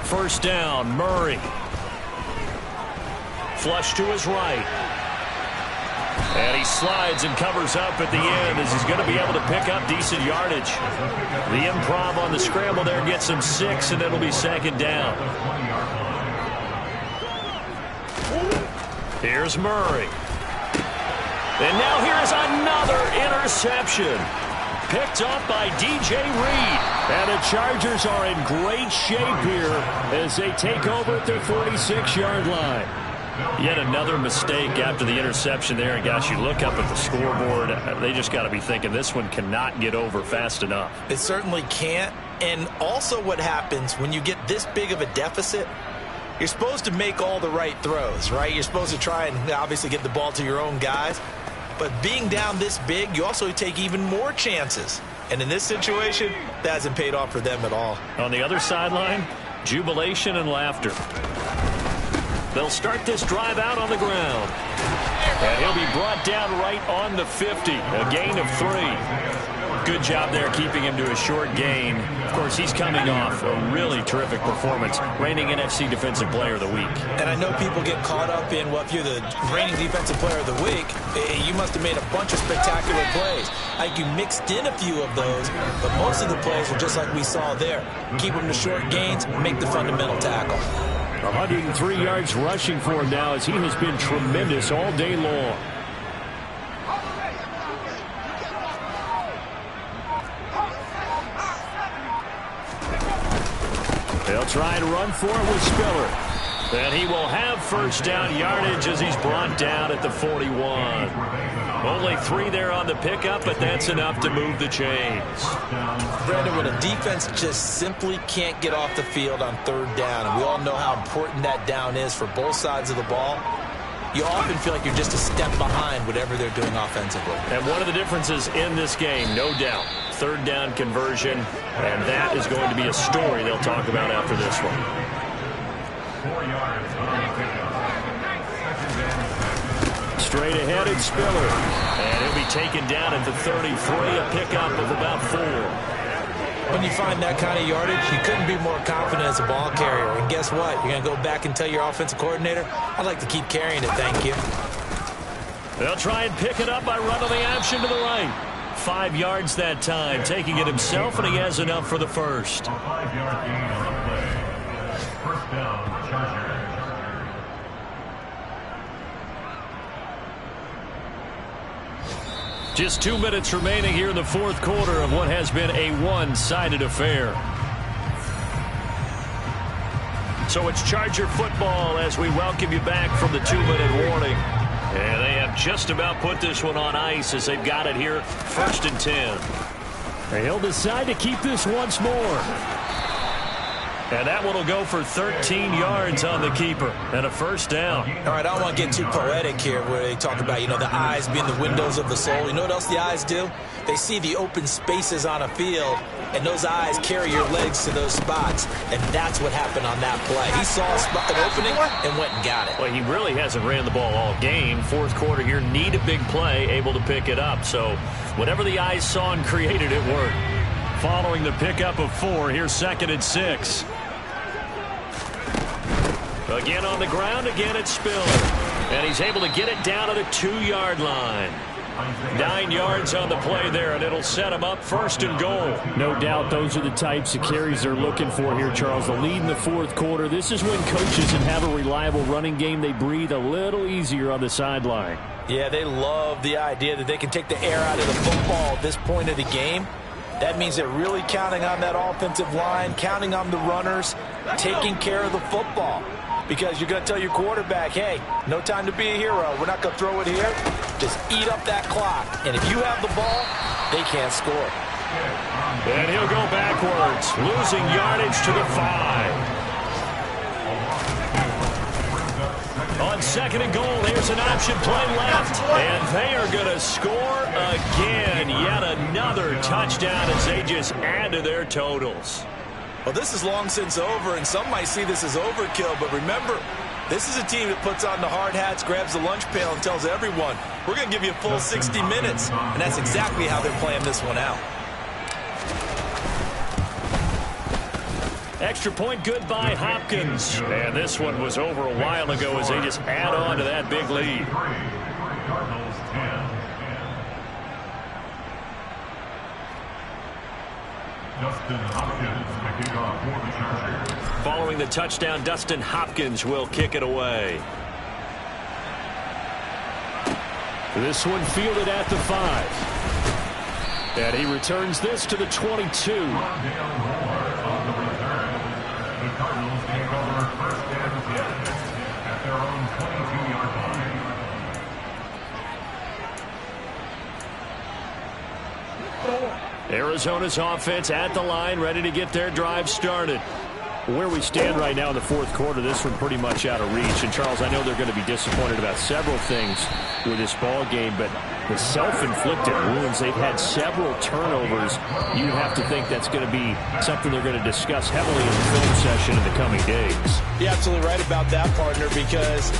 First down, Murray. Flush to his right. And he slides and covers up at the end as he's going to be able to pick up decent yardage. The improv on the scramble there gets him 6, and it'll be 2nd down. Here's Murray. And now here's another interception. Picked off by DJ Reed. And the Chargers are in great shape here as they take over at their 46-yard line. Yet another mistake after the interception there. And, gosh, you look up at the scoreboard. They just got to be thinking this one cannot get over fast enough. It certainly can't. And also what happens when you get this big of a deficit, you're supposed to make all the right throws, right? You're supposed to try and obviously get the ball to your own guys. But being down this big, you also take even more chances. And in this situation, that hasn't paid off for them at all. On the other sideline, jubilation and laughter. They'll start this drive out on the ground. And he'll be brought down right on the 50, a gain of 3. Good job there keeping him to a short gain. Of course, he's coming off a really terrific performance, reigning NFC Defensive Player of the Week. And I know people get caught up in, well, if you're the reigning Defensive Player of the Week, you must have made a bunch of spectacular plays. Like you mixed in a few of those, but most of the plays are just like we saw there. Keep them to short gains, make the fundamental tackle. 103 yards rushing for him now as he has been tremendous all day long. They'll try and run for it with Spiller. And he will have first down yardage as he's brought down at the 41. Only 3 there on the pickup, but that's enough to move the chains. Brandon, when a defense just simply can't get off the field on third down, and we all know how important that down is for both sides of the ball, you often feel like you're just a step behind whatever they're doing offensively. And one of the differences in this game, no doubt, third down conversion, and that is going to be a story they'll talk about after this one. 4 yards on the pickup. Straight ahead it's Spiller. And he'll be taken down at the 33, a pickup of about 4. When you find that kind of yardage, you couldn't be more confident as a ball carrier. And guess what? You're going to go back and tell your offensive coordinator, I'd like to keep carrying it, thank you. They'll try and pick it up by running the option to the right. 5 yards that time, taking it himself, and he has enough for the first. A 5-yard gain on the play. First down, Chargers. Just 2 minutes remaining here in the fourth quarter of what has been a one-sided affair. So it's Charger football as we welcome you back from the 2-minute warning. And they have just about put this one on ice as they've got it here, 1st and 10. He'll decide to keep this once more. And that one will go for 13 yards on the keeper and a first down. All right, I don't want to get too poetic here where they talk about, the eyes being the windows of the soul. You know what else the eyes do? They see the open spaces on a field, and those eyes carry your legs to those spots. And that's what happened on that play. He saw an opening and went and got it. Well, he really hasn't ran the ball all game. Fourth quarter here, need a big play, able to pick it up. So whatever the eyes saw and created, it worked. Following the pickup of 4, here's 2nd and 6. Again on the ground, again it's Spiller. And he's able to get it down to the 2-yard line. 9 yards on the play there, and it'll set him up 1st and goal. No doubt those are the types of carries they're looking for here, Charles. The lead in the fourth quarter. This is when coaches and have a reliable running game, they breathe a little easier on the sideline. Yeah, they love the idea that they can take the air out of the football at this point of the game. That means they're really counting on that offensive line, counting on the runners, taking care of the football. Because you're going to tell your quarterback, hey, no time to be a hero. We're not going to throw it here. Just eat up that clock. And if you have the ball, they can't score. And he'll go backwards, losing yardage to the 5. On 2nd and goal, here's an option play left. And they are going to score again. Yet another touchdown as they just add to their totals. Well, this is long since over, and some might see this as overkill. But remember, this is a team that puts on the hard hats, grabs the lunch pail, and tells everyone, we're going to give you a full 60 minutes. And that's exactly how they're playing this one out. Extra point good by Hopkins. And this one was over a while ago as they just add on to that big lead. Cardinals 10. Dustin Hopkins picking off for the Chargers. Following the touchdown, Dustin Hopkins will kick it away. This one fielded at the 5. And he returns this to the 22. The Cardinals take over first and 10 at their own 22-yard line. Arizona's offense at the line, ready to get their drive started. Where we stand right now in the fourth quarter, this one pretty much out of reach. And, Charles, I know they're going to be disappointed about several things with this ball game, but the self-inflicted wounds, they've had several turnovers. You have to think that's going to be something they're going to discuss heavily in the film session in the coming days. You're absolutely right about that, partner, because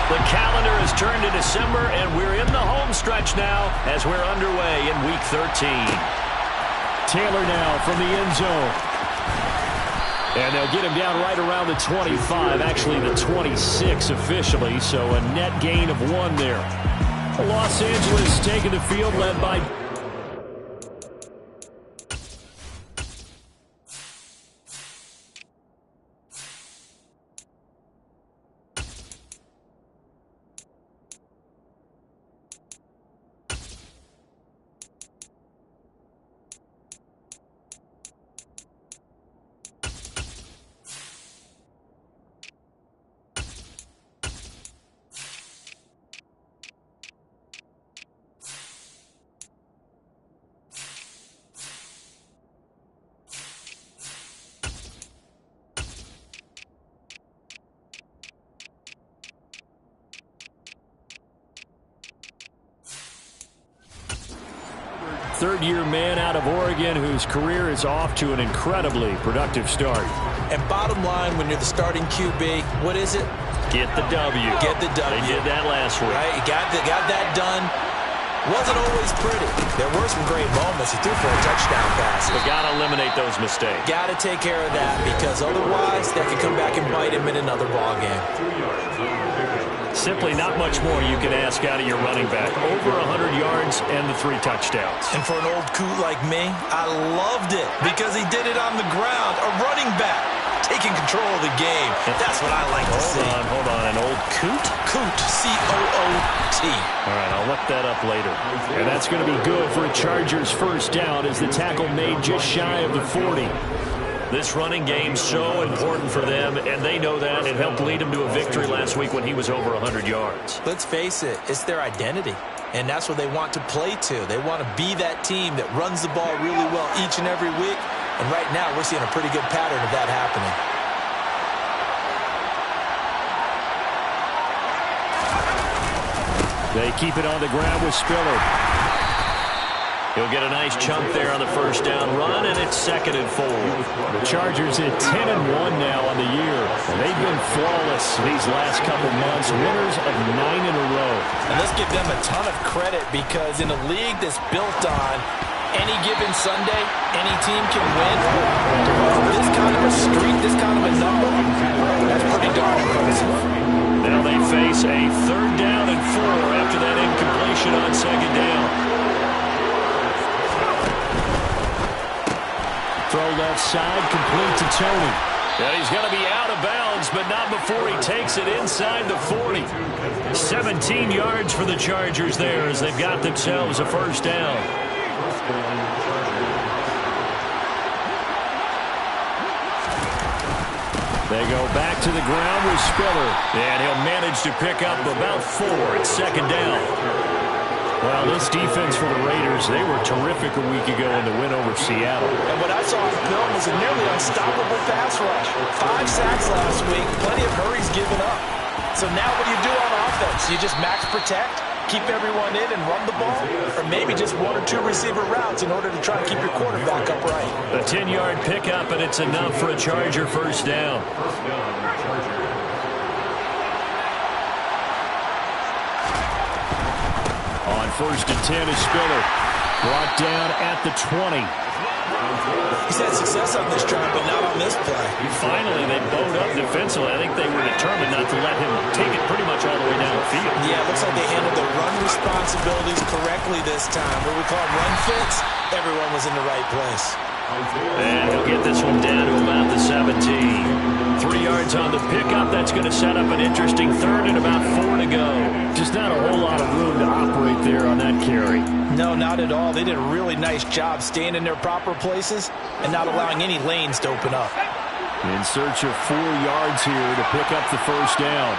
The calendar has turned to December, and we're in the home stretch now as we're underway in Week 13. Taylor now from the end zone. And they'll get him down right around the 25, actually the 26 officially, so a net gain of 1 there. Los Angeles taking the field, led by... Third-year man out of Oregon whose career is off to an incredibly productive start. And bottom line, when you're the starting QB, what is it? Get the W. Get the W. They did that last week. Right? Got that done. Wasn't always pretty. There were some great moments. He threw for a touchdown pass. But got to eliminate those mistakes. Got to take care of that, because otherwise that could come back and bite him in another ball game. Simply not much more you can ask out of your running back. Over 100 yards and the 3 touchdowns. And for an old coot like me, I loved it because he did it on the ground. A running back taking control of the game. That's what I like to see. Hold on. An old coot? Coot, C-O-O-T. All right, I'll look that up later. And that's going to be good for a Chargers first down as the tackle made just shy of the 40. This running game's so important for them, and they know that. It helped lead them to a victory last week when he was over 100 yards. Let's face it, it's their identity, and that's what they want to play to. They want to be that team that runs the ball really well each and every week, and right now we're seeing a pretty good pattern of that happening. They keep it on the ground with Spiller. He'll get a nice chunk there on the first down run, and it's 2nd and 4. The Chargers at 10-1 now on the year. They've been flawless these last couple months, winners of 9 in a row. And let's give them a ton of credit, because in a league that's built on any given Sunday, any team can win. This kind of a streak, this kind of a number, that's pretty darn impressive. Now they face a 3rd down and 4 after that incompletion on 2nd down. Throw left side, complete to Tony. And he's going to be out of bounds, but not before he takes it inside the 40. 17 yards for the Chargers there as they've got themselves a first down. They go back to the ground with Spiller. And he'll manage to pick up about 4 at 2nd down. Well, this defense for the Raiders, they were terrific a week ago in the win over Seattle. And what I saw on film was a nearly unstoppable pass rush. 5 sacks last week, plenty of hurries given up. So now what do you do on offense? You just max protect, keep everyone in and run the ball? Or maybe just 1 or 2 receiver routes in order to try and keep your quarterback upright? A 10-yard pickup, and it's enough for a Charger first down. On 1st and 10 is Spiller. Brought down at the 20. He's had success on this drive, but not on this play. Finally, they bowed up defensively. I think they were determined not to let him take it pretty much all the way down the field. Yeah, it looks like they handled their run responsibilities correctly this time. What we call run fits, everyone was in the right place. And he'll get this one down to about the 17. 3 yards on the pickup. That's going to set up an interesting 3rd and about 4 to go. Just not a whole lot of room to operate there on that carry. No, not at all. They did a really nice job staying in their proper places and not allowing any lanes to open up. In search of 4 yards here to pick up the first down.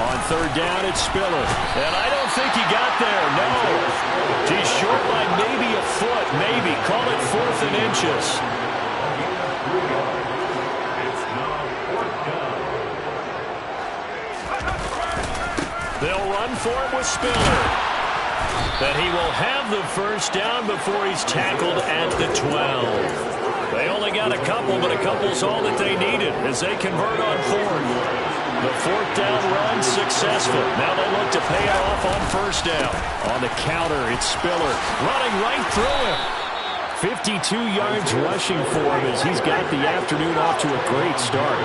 On 3rd down, it's Spiller. And I don't think he got there, no. He's short by maybe a foot, maybe. Call it 4th and inches. They'll run for it with Spiller. That he will have the first down before he's tackled at the 12. They only got a couple, but a couple's all that they needed as they convert on fourth. The fourth down run successful. Now they look to pay it off on first down. On the counter, it's Spiller running right through him. 52 yards rushing for him as he's got the afternoon off to a great start.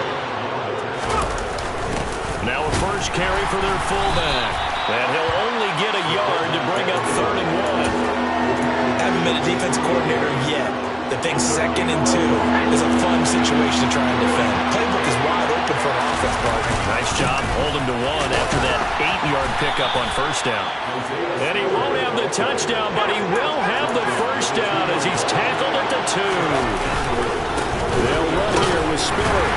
Now a first carry for their fullback. And he'll only get a yard to bring up 3rd and 1. Haven't been a defense coordinator yet. The thing 2nd and 2 is a fun situation to try and defend. Playbook is wide open for an offense partner. Nice job holding to 1 after that 8-yard pickup on first down. And he won't have the touchdown, but he will have the first down as he's tackled at the 2. They'll run here with Spiller.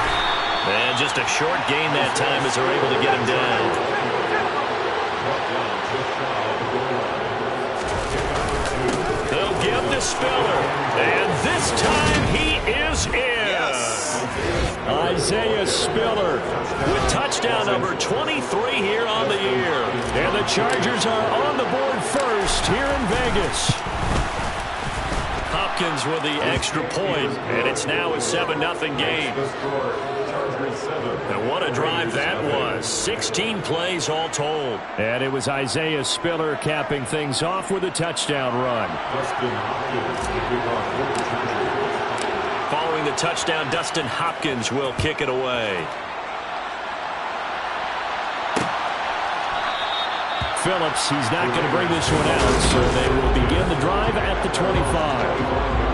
And just a short gain that time as they're able to get him down. They'll give to Spiller. And this time he is in. Yes. Isaiah Spiller with touchdown number 23 here on the year. And the Chargers are on the board first here in Vegas. Hopkins with the extra point, and it's now a 7-0 game. And what a drive that was. 16 plays all told. And it was Isaiah Spiller capping things off with a touchdown run. Following the touchdown, Dustin Hopkins will kick it away. Phillips, he's not going to bring this one out, so they will begin the drive at the 25.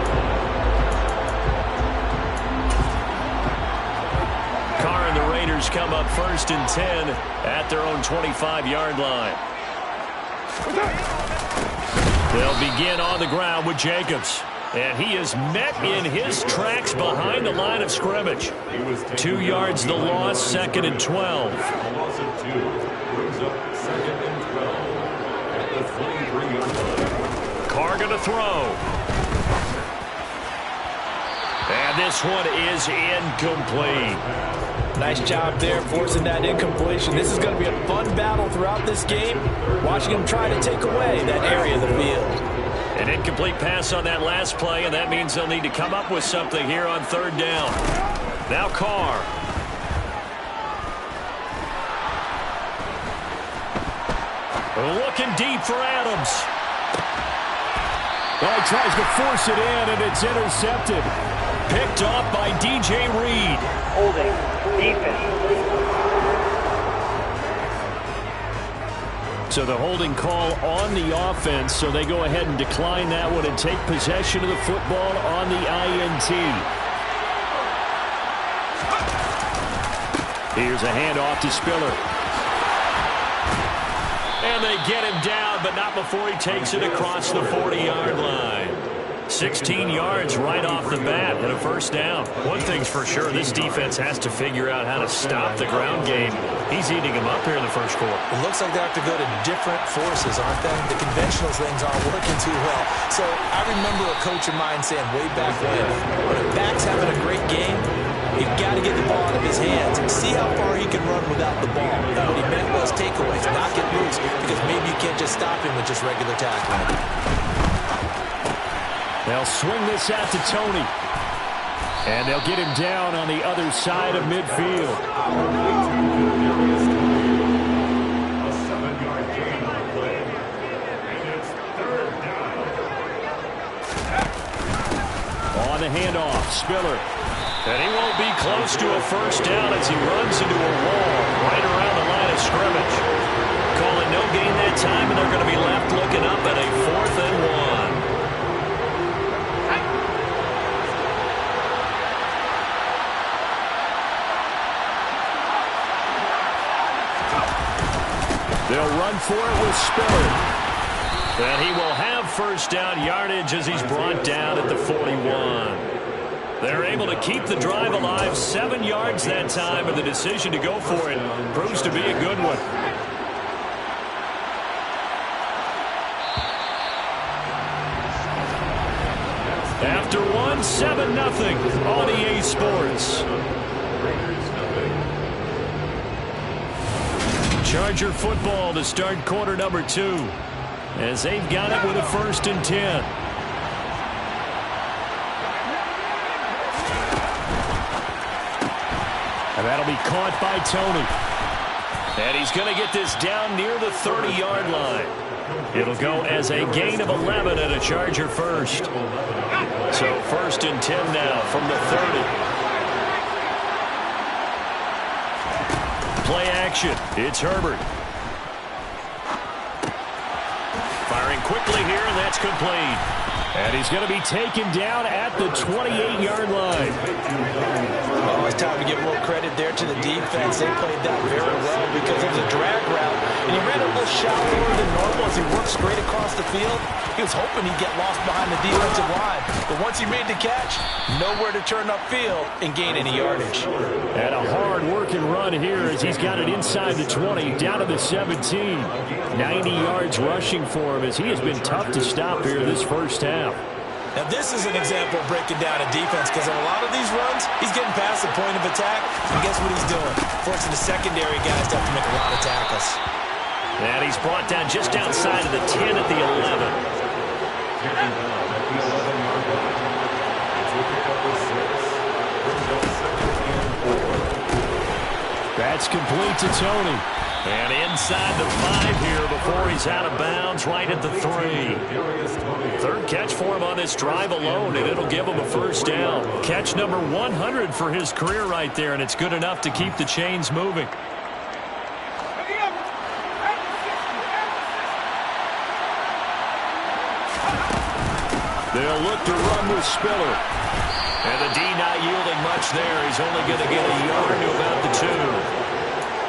Come up 1st and 10 at their own 25-yard line. They'll begin on the ground with Jacobs. And he is met in his tracks behind the line of scrimmage. 2 yards the loss, 2nd and 12. Carr going to throw. And this one is incomplete. Nice job there forcing that incompletion. This is going to be a fun battle throughout this game. Watching him try to take away that area of the field. An incomplete pass on that last play, and that means they'll need to come up with something here on 3rd down. Now Carr. Looking deep for Adams. Oh, he tries to force it in, and it's intercepted. Picked off by DJ Reed. Holding. Defense. So the holding call on the offense, so they go ahead and decline that one and take possession of the football on the INT. Here's a handoff to Spiller. And they get him down, but not before he takes it across the 40-yard line. 16 yards right off the bat and a first down. One thing's for sure, this defense has to figure out how to stop the ground game. He's eating them up here in the first quarter. It looks like they have to go to different forces, aren't they? The conventional things aren't working too well. So I remember a coach of mine saying way back when a back's having a great game, you've got to get the ball out of his hands and see how far he can run without the ball. And what he meant was takeaways, not get loose, because maybe you can't just stop him with just regular tackling. They'll swing this out to Tony. And they'll get him down on the other side of midfield. A 7-yard gain on the play. And it's 3rd down. On the handoff, Spiller. And he won't be close to a first down as he runs into a wall right around the line of scrimmage. Calling no gain that time, and they're going to be left looking up at a 4th and 1. They'll run for it with Spiller. And he will have first down yardage as he's brought down at the 41. They're able to keep the drive alive, 7 yards that time, and the decision to go for it proves to be a good one. After one, 7-0 on EA Sports. Charger football to start quarter number 2 as they've got it with a 1st and 10. And that'll be caught by Tony. And he's going to get this down near the 30-yard line. It'll go as a gain of 11 and a Charger first. So 1st and 10 now from the 30. Play action. It's Herbert. Firing quickly here, and that's complete. And he's going to be taken down at the 28-yard line. Oh, it's time to give more credit there to the defense. They played that very well because it was a drag route. And he ran a little shallower than normal as he worked straight across the field. He was hoping he'd get lost behind the defensive line. But once he made the catch, nowhere to turn upfield and gain any yardage. And a hard-working run here as he's got it inside the 20, down to the 17. 90 yards rushing for him as he has been tough to stop here this first half. Now, this is an example of breaking down a defense because in a lot of these runs, he's getting past the point of attack, and guess what he's doing? Forcing the secondary guys to have to make a lot of tackles. And he's brought down just outside of the 10 at the 11. That's complete to Tony. And inside the 5 here before he's out of bounds, right at the 3. Third catch for him on this drive alone, and it'll give him a first down. Catch number 100 for his career right there, and it's good enough to keep the chains moving. They'll look to run with Spiller. And the D not yielding much there. He's only going to get a yard to about the 2.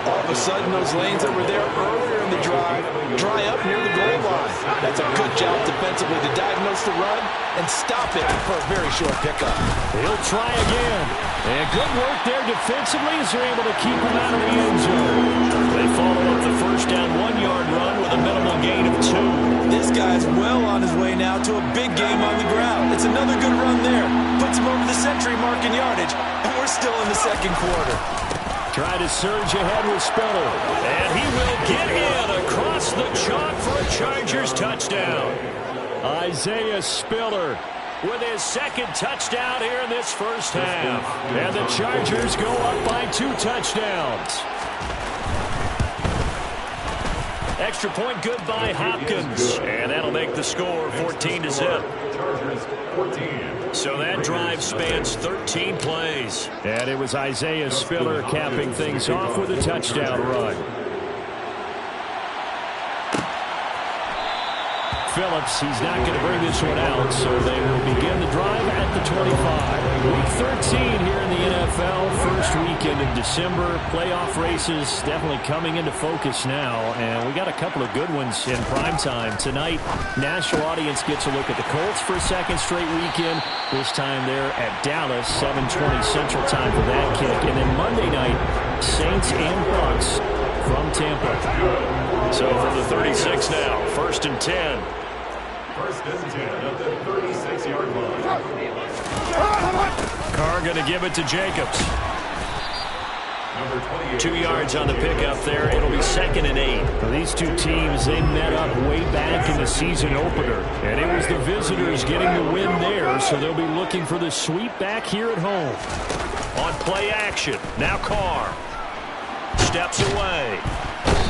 All of a sudden, those lanes that were there earlier in the drive dry up near the goal line. That's a good job defensively to diagnose the run and stop it for a very short pickup. He'll try again. And good work there defensively as they're able to keep him out of the end zone. They follow up the first down 1-yard run with a minimal gain of 2. This guy's well on his way now to a big game on the ground. It's another good run there. Puts him over the century mark in yardage, and we're still in the second quarter. Try to surge ahead with Spiller. And he will get in across the chalk for a Chargers touchdown. Isaiah Spiller with his second touchdown here in this first half. And the Chargers go up by 2 touchdowns. Extra point good by Hopkins. And that'll make the score 14-0. So that drive spans 13 plays. And it was Isaiah Spiller capping things off with a touchdown run. Phillips, he's not going to bring this one out, so they will begin the drive at the 25. Week 13 here in the NFL, first weekend in December. Playoff races definitely coming into focus now, and we got a couple of good ones in primetime. Tonight, national audience gets a look at the Colts for a second straight weekend. This time they're at Dallas, 7:20 Central Time for that kick. And then Monday night, Saints and Bucs from Tampa. So from the 36 now, 1st and 10. 1st and 10 at the 36-yard line. Carr going to give it to Jacobs. 2 yards on the pickup there. It'll be 2nd and 8. Now, these two teams, they met up way back in the season opener. And it was the visitors getting the win there, so they'll be looking for the sweep back here at home. On play action, now Carr. Steps away.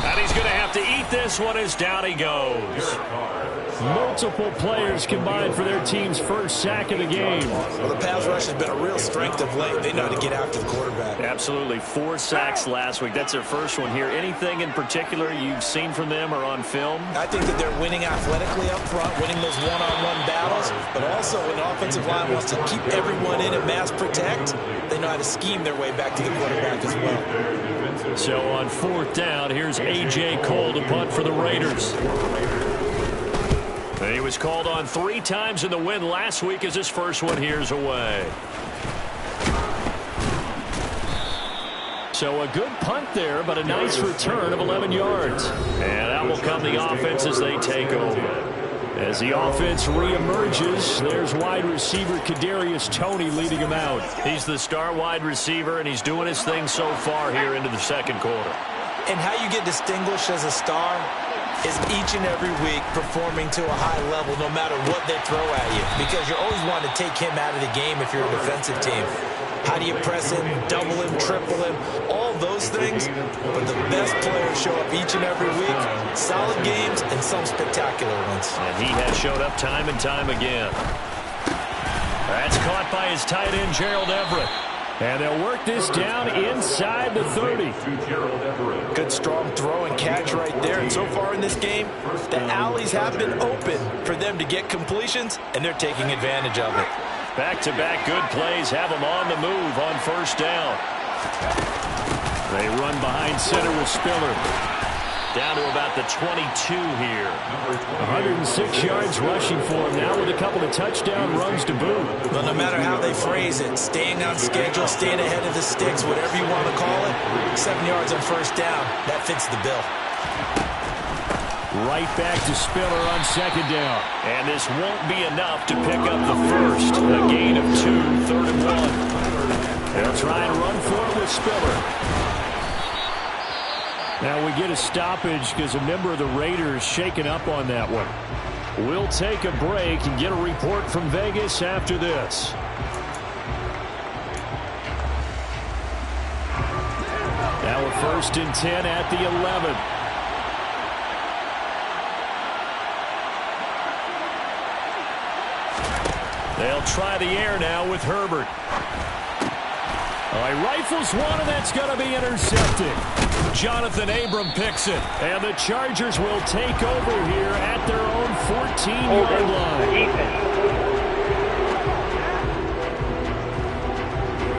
And he's going to have to eat this one as down he goes. Multiple players combined for their team's first sack of the game. Well, the pass rush has been a real strength of late. They know how to get after the quarterback. Absolutely. 4 sacks last week. That's their first one here. Anything in particular you've seen from them or on film? I think that they're winning athletically up front, winning those one-on-one battles, but also when the offensive line wants to keep everyone in and mass protect, they know how to scheme their way back to the quarterback as well. So on 4th down, here's A.J. Cole to punt for the Raiders. He was called on 3 times in the win last week as his first one here's away. So a good punt there, but a nice return of 11 yards. And that will come the offense as they take over. As the offense reemerges, there's wide receiver Kadarius Toney leading him out. He's the star wide receiver, and he's doing his thing so far here into the second quarter. And how you get distinguished as a star is each and every week performing to a high level no matter what they throw at you, because you're always wanting to take him out of the game if you're a defensive team. How do you press him, double him, triple him, all those things. But the best players show up each and every week. Solid games and some spectacular ones. And he has showed up time and time again. That's caught by his tight end, Gerald Everett. And they'll work this down inside the 30. Good strong throw and catch right there. And so far in this game, the alleys have been open for them to get completions, and they're taking advantage of it. Back-to-back good plays have them on the move on first down. They run behind center with Spiller. Down to about the 22 here. 106 yards rushing for him now with a couple of touchdown runs to boot. But no matter how they phrase it, staying on schedule, staying ahead of the sticks, whatever you want to call it, 7 yards on first down, that fits the bill. Right back to Spiller on second down. And this won't be enough to pick up the first. A gain of 2, 3rd and 1. They'll try and run for it with Spiller. Now we get a stoppage because a member of the Raiders shaken up on that one. We'll take a break and get a report from Vegas after this. Now a 1st and 10 at the 11. They'll try the air now with Herbert. He rifles one, and that's going to be intercepted. Jonathan Abram picks it, and the Chargers will take over here at their own 14-yard line.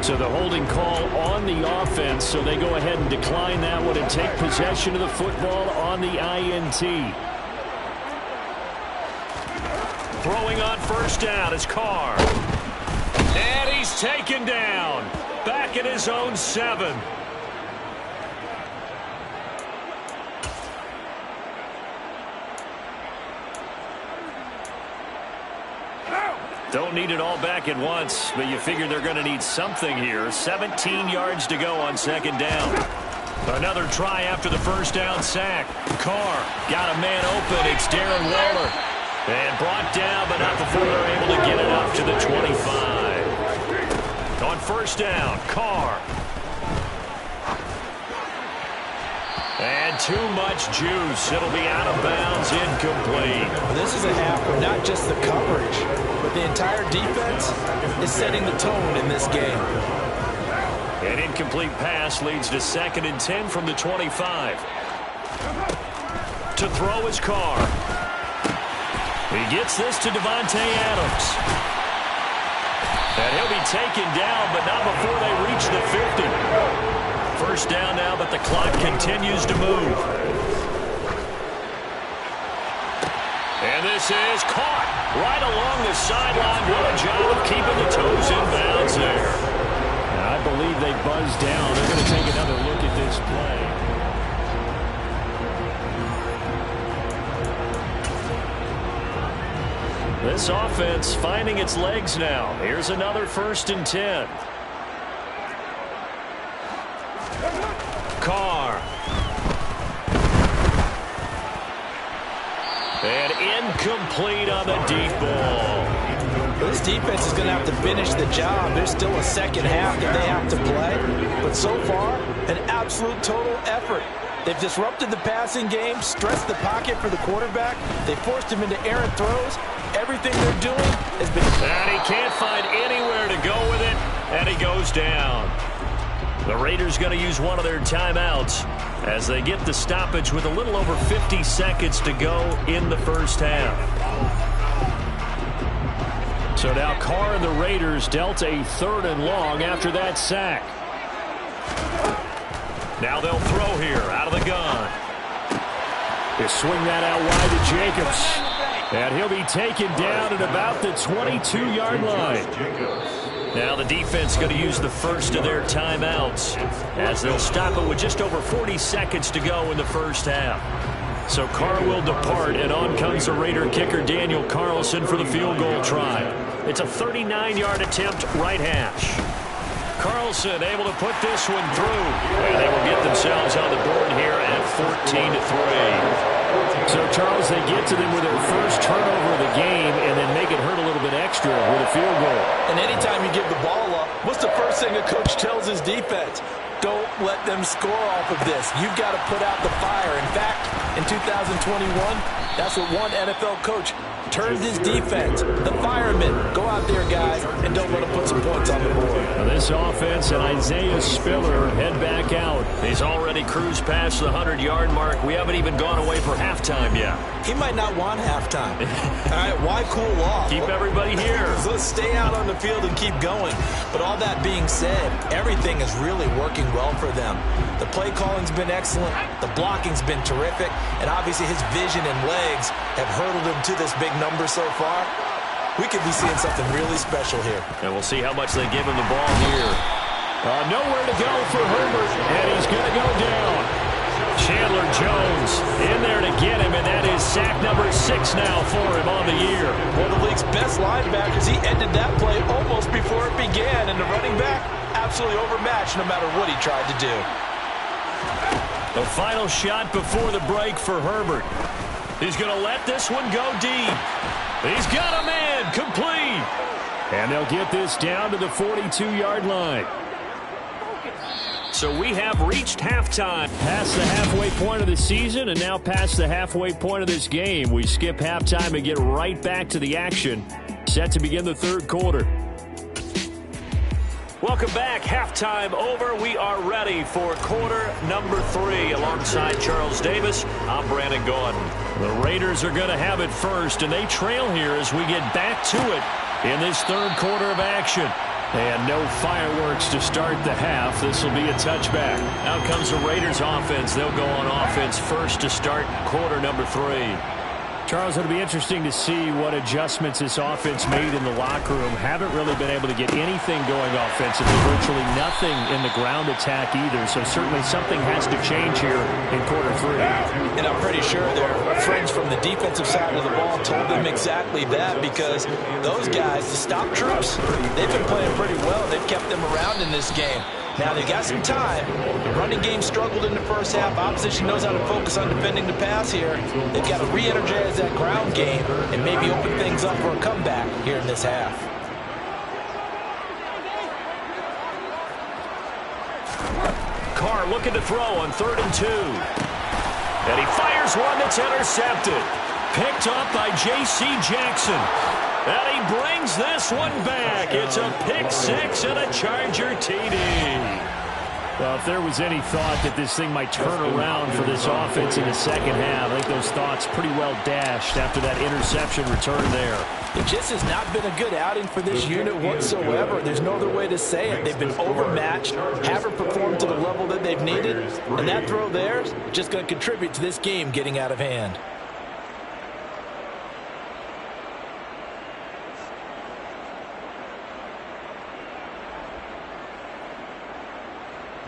So the holding call on the offense, so they go ahead and decline that one and take possession of the football on the INT. Throwing on first down is Carr. And he's taken down. Back at his own 7. Don't need it all back at once, but you figure they're going to need something here. 17 yards to go on second down. Another try after the first down sack. Carr got a man open. It's Darren Waller. And brought down, but not before they're able to get it up to the 25. On first down, Carr. And too much juice. It'll be out of bounds, incomplete. Well, this is a half where not just the coverage, but the entire defense is setting the tone in this game. An incomplete pass leads to 2nd and 10 from the 25. To throw is Carr. He gets this to Devontae Adams. And he'll be taken down, but not before they reach the 50. First down now, but the clock continues to move. And this is caught right along the sideline. What a job of keeping the toes in bounds there. And I believe they buzzed down. They're going to take another look at this play. This offense finding its legs now. Here's another 1st and 10. Carr. And incomplete on the deep ball. This defense is going to have to finish the job. There's still a second half that they have to play. But so far, an absolute total effort. They've disrupted the passing game, stressed the pocket for the quarterback. They forced him into errant throws. Everything they're doing has been... And he can't find anywhere to go with it, and he goes down. The Raiders going to use one of their timeouts as they get the stoppage with a little over 50 seconds to go in the first half. So now Carr and the Raiders dealt a 3rd and long after that sack. Now they'll throw here out of the gun. They swing that out wide to Jacobs. And he'll be taken down at about the 22-yard line. Now the defense going to use the first of their timeouts as they'll stop it with just over 40 seconds to go in the first half. So Carr will depart, and on comes the Raider kicker Daniel Carlson for the field goal try. It's a 39-yard attempt, right hash. Carlson able to put this one through, and they will get themselves on the board here at 14-3. So, Charles, they get to them with their first turnover of the game and then make it hurt a little bit extra with a field goal. And anytime you give the ball up, what's the first thing a coach tells his defense? Don't let them score off of this. You've got to put out the fire. In fact, in 2021, that's what one NFL coach turned his defense. The firemen. Go out there, guys, and don't let them put some points on the board. Now this offense and Isaiah Spiller head back out. He's already cruised past the 100-yard mark. We haven't even gone away for halftime yet. He might not want halftime. All right, why cool off? Keep everybody here. Let's stay out on the field and keep going. But all that being said, everything is really working well for them. The play calling's been excellent. The blocking's been terrific. And obviously his vision and legs have hurdled him to this big number so far. We could be seeing something really special here. And we'll see how much they give him the ball here. Nowhere to go for Herbert, and he's going to go down. Chandler Jones in there to get him, and that is sack number 6 now for him on the year. One of the league's best linebackers. He ended that play almost before it began, and the running back absolutely overmatched no matter what he tried to do. The final shot before the break for Herbert. He's going to let this one go deep. He's got a man complete. And they'll get this down to the 42-yard line. So we have reached halftime. Past the halfway point of the season and now past the halfway point of this game. We skip halftime and get right back to the action. Set to begin the third quarter. Welcome back. Halftime over. We are ready for quarter number 3. Alongside Charles Davis, I'm Brandon Gordon. The Raiders are going to have it first, and they trail here as we get back to it in this third quarter of action. And no fireworks to start the half. This will be a touchback. Out comes the Raiders offense. They'll go on offense first to start quarter number 3. Charles, it'll be interesting to see what adjustments this offense made in the locker room. Haven't really been able to get anything going offensively. Virtually nothing in the ground attack either. So certainly something has to change here in quarter 3. And I'm pretty sure their friends from the defensive side of the ball told them exactly that, because those guys, the stop troops, they've been playing pretty well. They've kept them around in this game. Now, they've got some time. The running game struggled in the first half. Opposition knows how to focus on defending the pass here. They've got to re-energize that ground game and maybe open things up for a comeback here in this half. Carr looking to throw on 3rd and 2. And he fires one that's intercepted. Picked up by J.C. Jackson. And he brings this one back. It's a pick 6 and a Charger TD. Well, if there was any thought that this thing might turn around for this offense in the second half, I think those thoughts pretty well dashed after that interception return there. It just has not been a good outing for this unit whatsoever. There's no other way to say it. They've been overmatched, haven't performed to the level that they've needed, and that throw there is just going to contribute to this game getting out of hand.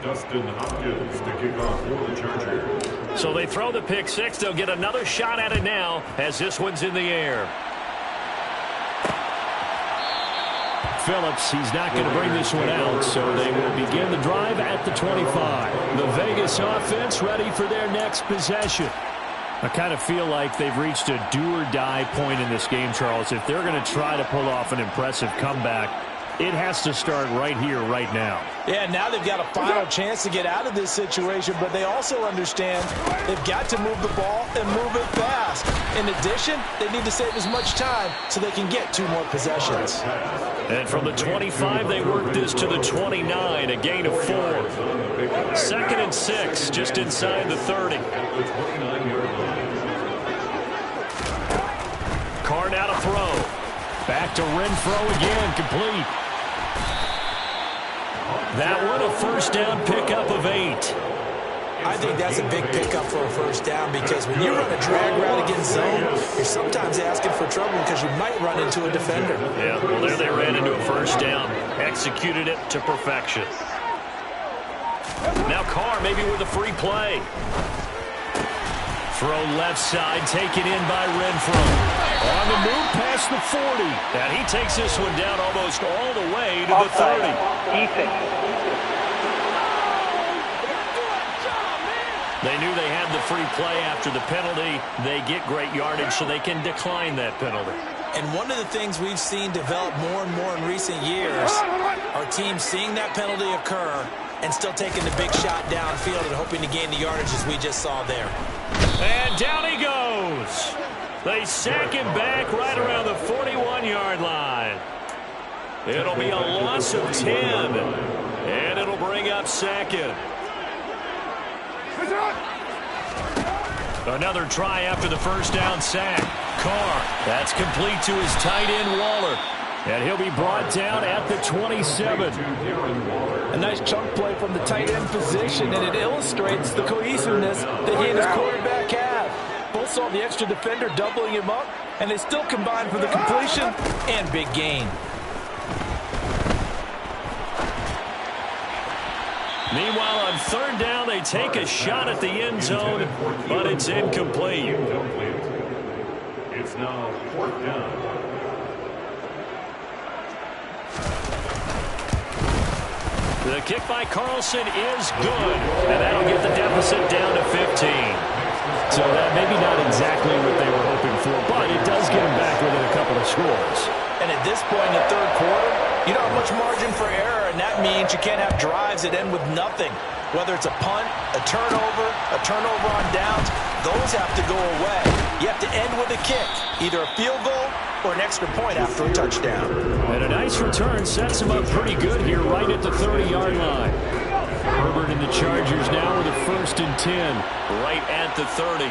Dustin Hopkins to kick off for the Chargers. So they throw the pick 6. They'll get another shot at it now as this one's in the air. Phillips, he's not going to bring this one out, so they will begin the drive at the 25. The Vegas offense ready for their next possession. I kind of feel like they've reached a do-or-die point in this game, Charles. If they're going to try to pull off an impressive comeback, it has to start right here, right now. Yeah, now they've got a final chance to get out of this situation, but they also understand they've got to move the ball and move it fast. In addition, they need to save as much time so they can get 2 more possessions. And from the 25, they work this to the 29, a gain of 4. 2nd and 6, just inside the 30. Carr now to throw. Back to Renfro again, complete. That one a first down pickup of 8. I think that's a big pickup for a first down, because when you run a drag route against zone, you're sometimes asking for trouble because you might run into a defender. Yeah, well, there they ran into a first down. Executed it to perfection. Now Carr maybe with a free play. Throw left side, taken in by Renfro. On the move past the 40. And he takes this one down almost all the way to the 30. They knew they had the free play after the penalty. They get great yardage, so they can decline that penalty. And one of the things we've seen develop more and more in recent years are teams seeing that penalty occur and still taking the big shot downfield and hoping to gain the yardage as we just saw there. And down he goes. They sack him back right around the 41-yard line. It'll be a loss of 10, and it'll bring up second. Another try after the first down sack. Carr, that's complete to his tight end, Waller. And he'll be brought down at the 27. A nice chunk play from the tight end position, and it illustrates the cohesiveness that he and his quarterback have. Both saw the extra defender doubling him up, and they still combined for the completion and big gain. Meanwhile, on third down, they take a shot at the end zone, but it's incomplete. It's now fourth down. The kick by Carlson is good, and that'll get the deficit down to 15. So that maybe not exactly what they were hoping for, but it does get them back within a couple of scores. And at this point in the third quarter, you don't have much margin for error, and that means you can't have drives that end with nothing. Whether it's a punt, a turnover on downs, those have to go away. You have to end with a kick, either a field goal or an extra point after a touchdown. And a nice return sets them up pretty good here right at the 30-yard line. Herbert and the Chargers now with a 1st and 10 right at the 30.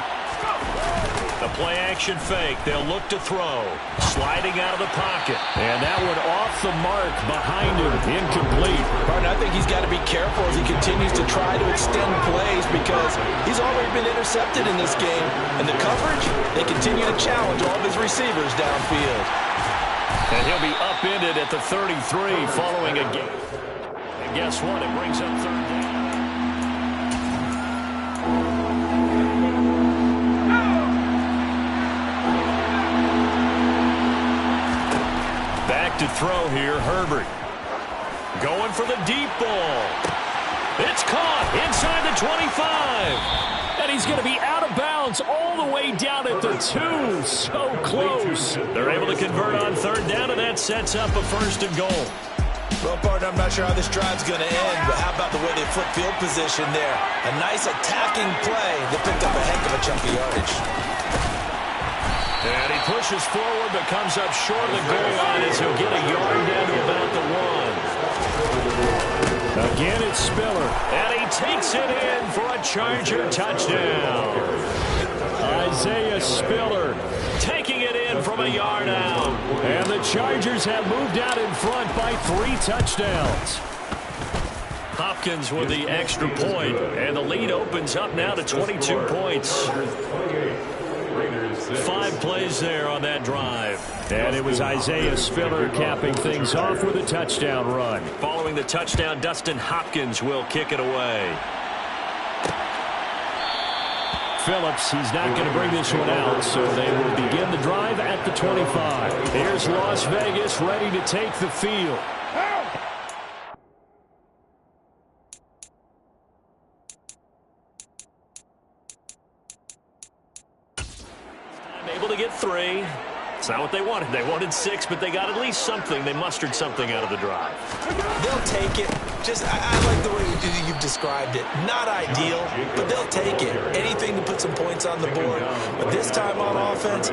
The play-action fake. They'll look to throw. Sliding out of the pocket. And that one off the mark behind him. Incomplete. Martin, I think he's got to be careful as he continues to try to extend plays because he's already been intercepted in this game. And the coverage, they continue to challenge all of his receivers downfield. And he'll be upended at the 33 following a game. And guess what? It brings up third down. Back to throw here, Herbert. Going for the deep ball. It's caught inside the 25. And he's going to be out of bounds all the way down at the 2. So close. They're able to convert on third down, and that sets up a 1st and goal. Well, partner, I'm not sure how this drive's going to end, but how about the way they flip field position there? A nice attacking play that picked up a heck of a chunk of yardage. And he pushes forward but comes up short of the goal line as he'll get a yard down to about the 1. Again, it's Spiller. And he takes it in for a Charger touchdown. Isaiah Spiller taking it in from a yard out. And the Chargers have moved out in front by 3 touchdowns. Hopkins with the extra point, and the lead opens up now to 22 points. 5 plays there on that drive. And it was Isaiah Spiller capping things off with a touchdown run. Following the touchdown, Dustin Hopkins will kick it away. Phillips, he's not going to bring this one out, so they will begin the drive at the 25. Here's Las Vegas ready to take the field. Able to get 3. It's not what they wanted. They wanted 6, but they got at least something. They mustered something out of the drive. They'll take it. I like the way you've described it. Not ideal, but they'll take it. Anything to put some points on the board. But this time on offense,